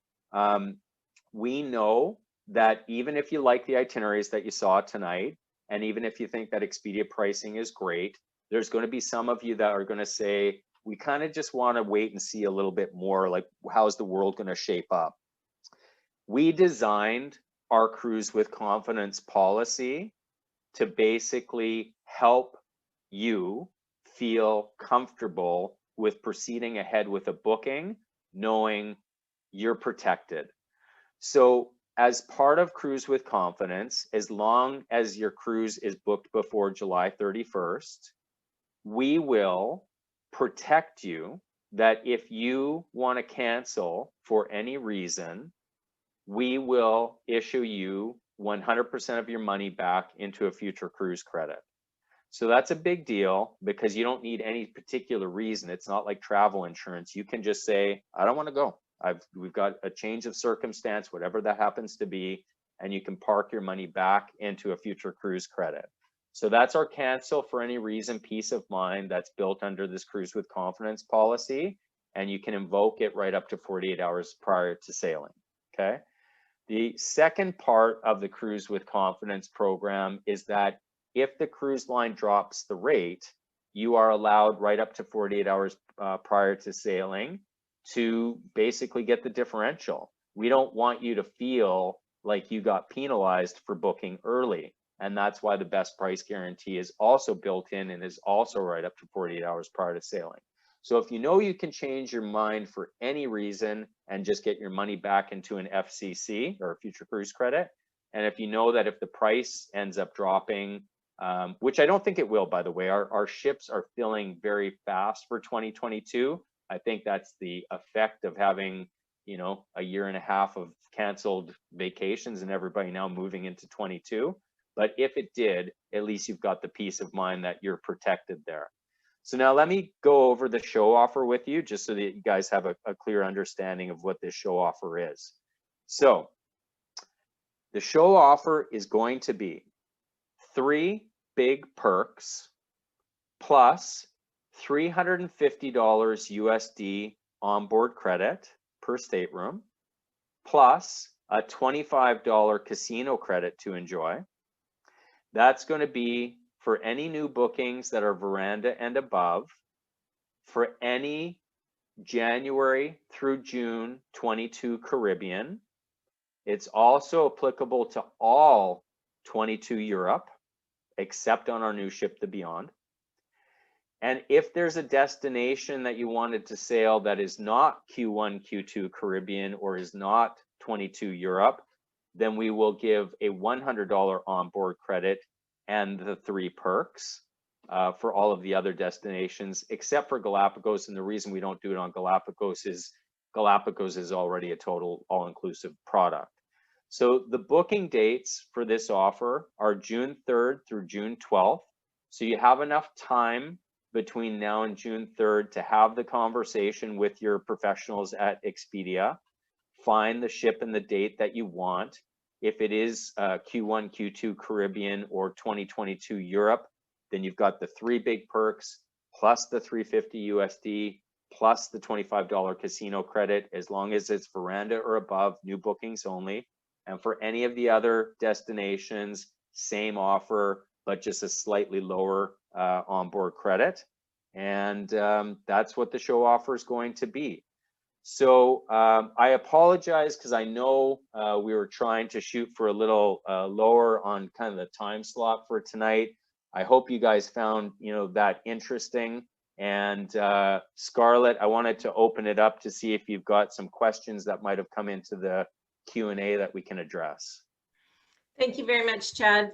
B: we know that even if you like the itineraries that you saw tonight, and even if you think that Expedia pricing is great, there's going to be some of you that are going to say, we kind of just want to wait and see a little bit more, like how's the world going to shape up? We designed our Cruise with Confidence policy to basically help you feel comfortable with proceeding ahead with a booking, knowing you're protected. So as part of Cruise with Confidence, as long as your cruise is booked before July 31st, we will protect you that if you want to cancel for any reason, we will issue you 100% of your money back into a future cruise credit. So that's a big deal because you don't need any particular reason. It's not like travel insurance. You can just say, I don't want to go. We've got a change of circumstance, whatever that happens to be, and you can park your money back into a future cruise credit. So that's our cancel for any reason peace of mind that's built under this Cruise with Confidence policy, and you can invoke it right up to 48 hours prior to sailing, okay? The second part of the Cruise with Confidence program is that if the cruise line drops the rate, you are allowed right up to 48 hours prior to sailing to basically get the differential. We don't want you to feel like you got penalized for booking early. And that's why the best price guarantee is also built in and is also right up to 48 hours prior to sailing. So if you know you can change your mind for any reason and just get your money back into an FCC or a future cruise credit, and if you know that if the price ends up dropping, which I don't think it will, by the way, our ships are filling very fast for 2022. I think that's the effect of having, you know, a year and a half of canceled vacations and everybody now moving into 22. But if it did, at least you've got the peace of mind that you're protected there. So now let me go over the show offer with you, just so that you guys have a clear understanding of what this show offer is. So the show offer is going to be 3 big perks plus $350 USD onboard credit per stateroom, plus a $25 casino credit to enjoy. That's going to be for any new bookings that are Veranda and above, for any January through June 22 Caribbean. It's also applicable to all 22 Europe, except on our new ship, the Beyond. And if there's a destination that you wanted to sail that is not Q1, Q2 Caribbean, or is not 22 Europe, then we will give a $100 onboard credit and the 3 perks for all of the other destinations, except for Galapagos. And the reason we don't do it on Galapagos is already a total all-inclusive product. So the booking dates for this offer are June 3rd through June 12th. So you have enough time between now and June 3rd to have the conversation with your professionals at Expedia, find the ship and the date that you want. If it is Q1, Q2 Caribbean or 2022 Europe, then you've got the 3 big perks plus the $350 USD plus the $25 casino credit, as long as it's Veranda or above, new bookings only. And for any of the other destinations, same offer, but just a slightly lower onboard credit. And that's what the show offer is going to be. So I apologize because I know we were trying to shoot for a little lower on kind of the time slot for tonight. I hope you guys found that interesting. And Scarlett, I wanted to open it up to see if you've got some questions that might have come into the Q&A that we can address.
A: Thank you very much, Chad.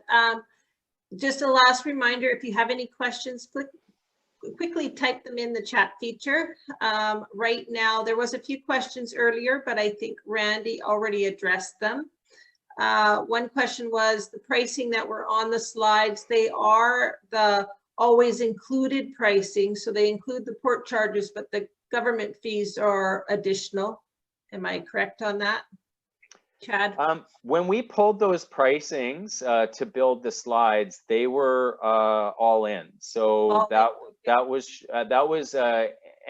A: Just a last reminder, if you have any questions, quickly type them in the chat feature. Right now, there was a few questions earlier, but I think Randy already addressed them. One question was the pricing that were on the slides. They are the always included pricing. So they include the port charges, but the government fees are additional. Am I correct on that, Chad?
B: When we pulled those pricings to build the slides, they were all in. So that was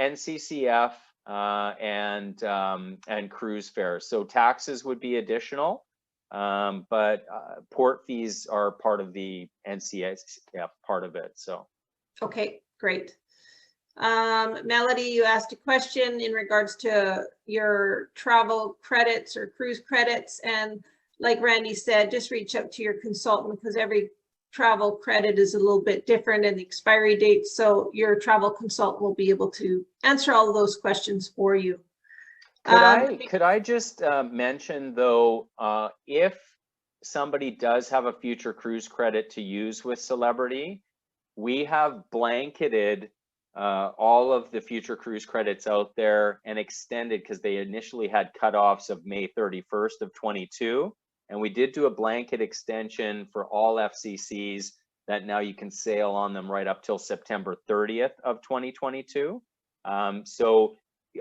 B: NCCF and cruise fares. So taxes would be additional, but port fees are part of the NCCF part of it. So
A: okay, great. Melody, you asked a question in regards to your travel credits or cruise credits. And like Randy said, just reach out to your consultant because every travel credit is a little bit different and the expiry date. So your travel consultant will be able to answer all of those questions for you.
B: Could I just mention though, if somebody does have a future cruise credit to use with Celebrity, we have blanketed all of the future cruise credits out there and extended because they initially had cutoffs of May 31st of 22. And we did do a blanket extension for all FCCs that now you can sail on them right up till September 30th of 2022. So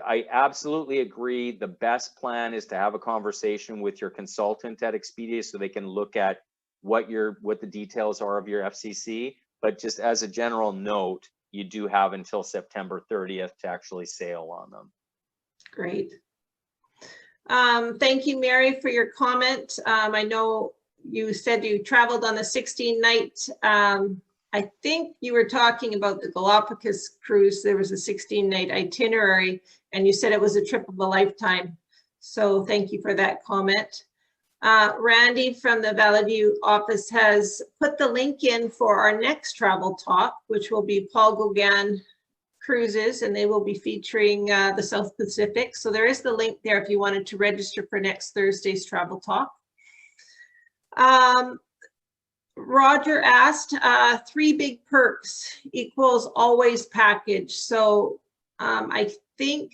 B: I absolutely agree. The best plan is to have a conversation with your consultant at Expedia so they can look at what the details are of your FCC. But just as a general note, you do have until September 30th to actually sail on them.
A: Great. Thank you, Mary, for your comment. I know you said you traveled on the 16-night. I think you were talking about the Galapagos cruise. There was a 16-night itinerary, and you said it was a trip of a lifetime. So thank you for that comment. Randy from the Valley View office has put the link in for our next travel talk, which will be Paul Gauguin cruises, and they will be featuring the South Pacific. So there is the link there if you wanted to register for next Thursday's travel talk. Roger asked, 3 big perks equals always package. So I think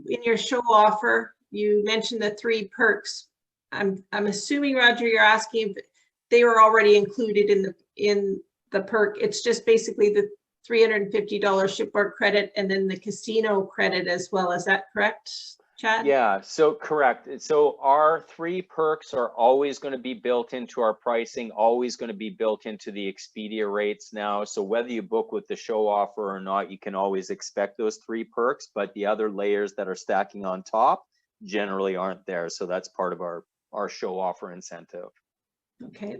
A: in your show offer, you mentioned the 3 perks. I'm assuming, Roger, you're asking if they were already included in the perk. It's just basically the $350 shipboard credit and then the casino credit as well. Is that correct, Chad?
B: Yeah, so correct. So our 3 perks are always going to be built into our pricing, always going to be built into the Expedia rates now. So whether you book with the show offer or not, you can always expect those 3 perks, but the other layers that are stacking on top generally aren't there. So that's part of our show offer incentive.
A: Okay.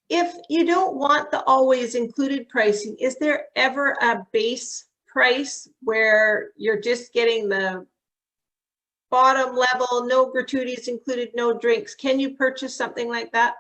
A: If you don't want the always included pricing, is there ever a base price where you're just getting the bottom level, no gratuities included, no drinks? Can you purchase something like that?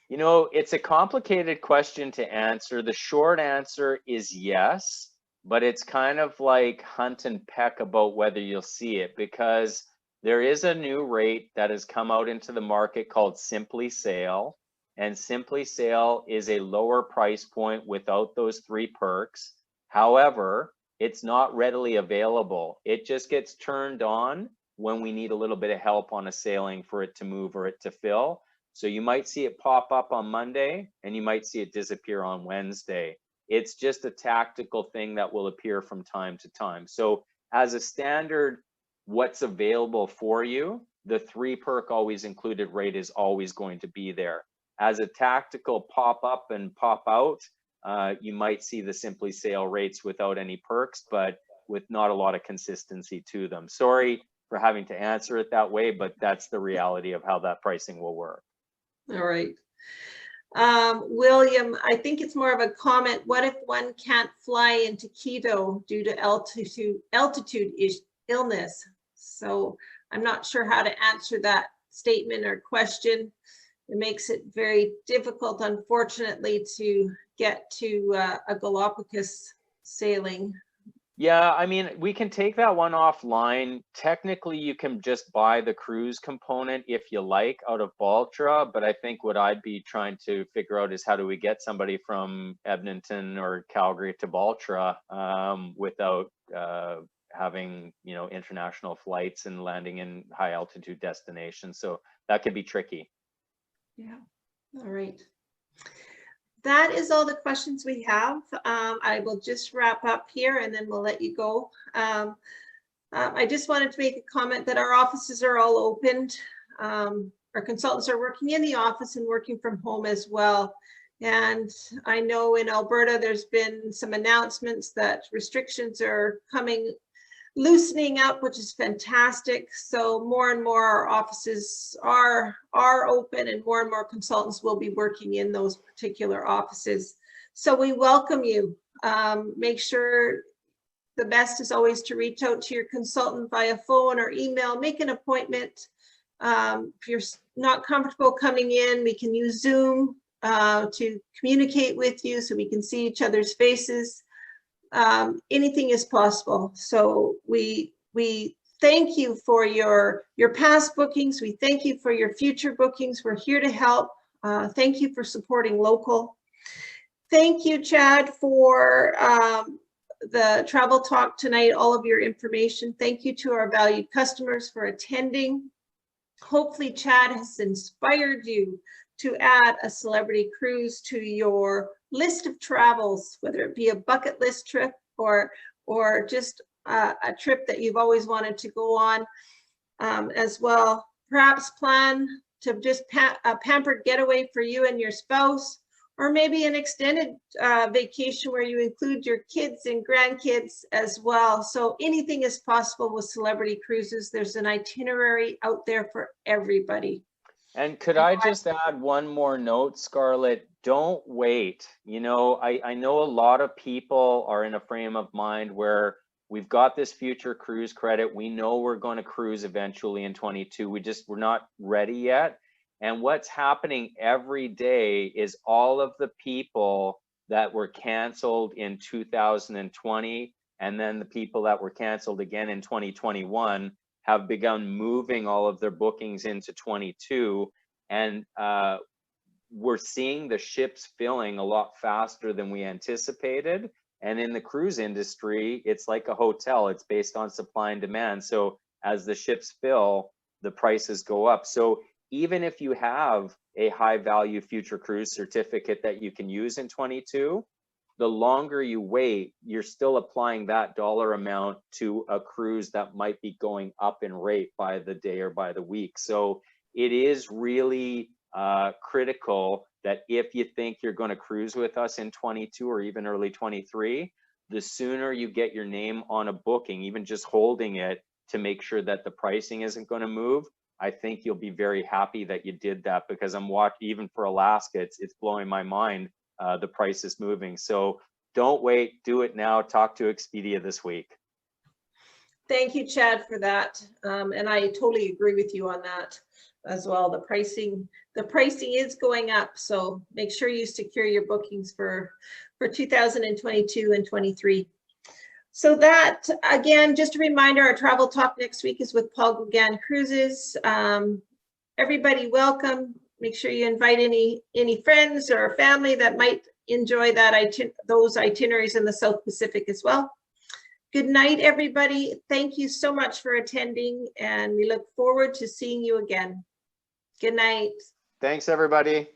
B: You know, it's a complicated question to answer. The short answer is yes, but it's kind of like hunt and peck about whether you'll see it, because there is a new rate that has come out into the market called Simply Sail. and Simply Sail is a lower price point without those 3 perks. However, it's not readily available. It just gets turned on when we need a little bit of help on a sailing for it to move or it to fill. So you might see it pop up on Monday and you might see it disappear on Wednesday. It's just a tactical thing that will appear from time to time. So as a standard, what's available for you, the 3 perk always included rate is always going to be there. As a tactical pop up and pop out, you might see the Simply Sail rates without any perks, but with not a lot of consistency to them. Sorry for having to answer it that way, but that's the reality of how that pricing will work.
A: All right. William, I think it's more of a comment. What if one can't fly into Quito due to altitude illness? So I'm not sure how to answer that statement or question. It makes it very difficult, unfortunately, to get to a Galapagos sailing.
B: Yeah, I mean, we can take that one offline. Technically, you can just buy the cruise component if you like out of Baltra, but I think what I'd be trying to figure out is how do we get somebody from Edmonton or Calgary to Baltra without having, you know, international flights and landing in high altitude destinations. So that could be tricky.
A: Yeah, all right. That is all the questions we have. I will just wrap up here and then we'll let you go. I just wanted to make a comment that our offices are all opened. Our consultants are working in the office and working from home as well. And I know in Alberta, there's been some announcements that restrictions are loosening up, which is fantastic. So more and more our offices are open and more consultants will be working in those particular offices. So we welcome you. Make sure the best is always to reach out to your consultant via phone or email, make an appointment. If you're not comfortable coming in, we can use Zoom to communicate with you so we can see each other's faces. Anything is possible. So we thank you for your past bookings. We thank you for your future bookings. We're here to help. Thank you for supporting local. Thank you, Chad, for the travel talk tonight, all of your information. Thank you to our valued customers for attending. Hopefully, Chad has inspired you to add a celebrity cruise to your list of travels, whether it be a bucket list trip or just a trip that you've always wanted to go on as well. Perhaps plan to just a pampered getaway for you and your spouse, or maybe an extended vacation where you include your kids and grandkids as well. So anything is possible with celebrity cruises. There's an itinerary out there for everybody.
B: And could I just add one more note, Scarlett? Don't wait. You know, I know a lot of people are in a frame of mind where we've got this future cruise credit. We know we're going to cruise eventually in 22. We're not ready yet. And what's happening every day is all of the people that were canceled in 2020, and then the people that were canceled again in 2021 have begun moving all of their bookings into 22. And we're seeing the ships filling a lot faster than we anticipated. And in the cruise industry, it's like a hotel. It's based on supply and demand. So as the ships fill, the prices go up. So even if you have a high value future cruise certificate that you can use in 22, the longer you wait, you're still applying that dollar amount to a cruise that might be going up in rate by the day or by the week. So it is really critical that if you think you're going to cruise with us in 22 or even early 23, the sooner you get your name on a booking, even just holding it to make sure that the pricing isn't going to move, I think you'll be very happy that you did that, because I'm watching, even for Alaska, it's blowing my mind. The price is moving. So don't wait, do it now. Talk to Expedia this week.
A: Thank you, Chad, for that. And I totally agree with you on that as well. The pricing is going up. So make sure you secure your bookings for 2022 and 23. So that, again, just a reminder, our travel talk next week is with Paul Gauguin Cruises. Everybody welcome. Make sure you invite any friends or family that might enjoy those itineraries in the South Pacific as well. Good night, everybody. Thank you so much for attending, and we look forward to seeing you again. Good night.
B: Thanks, everybody.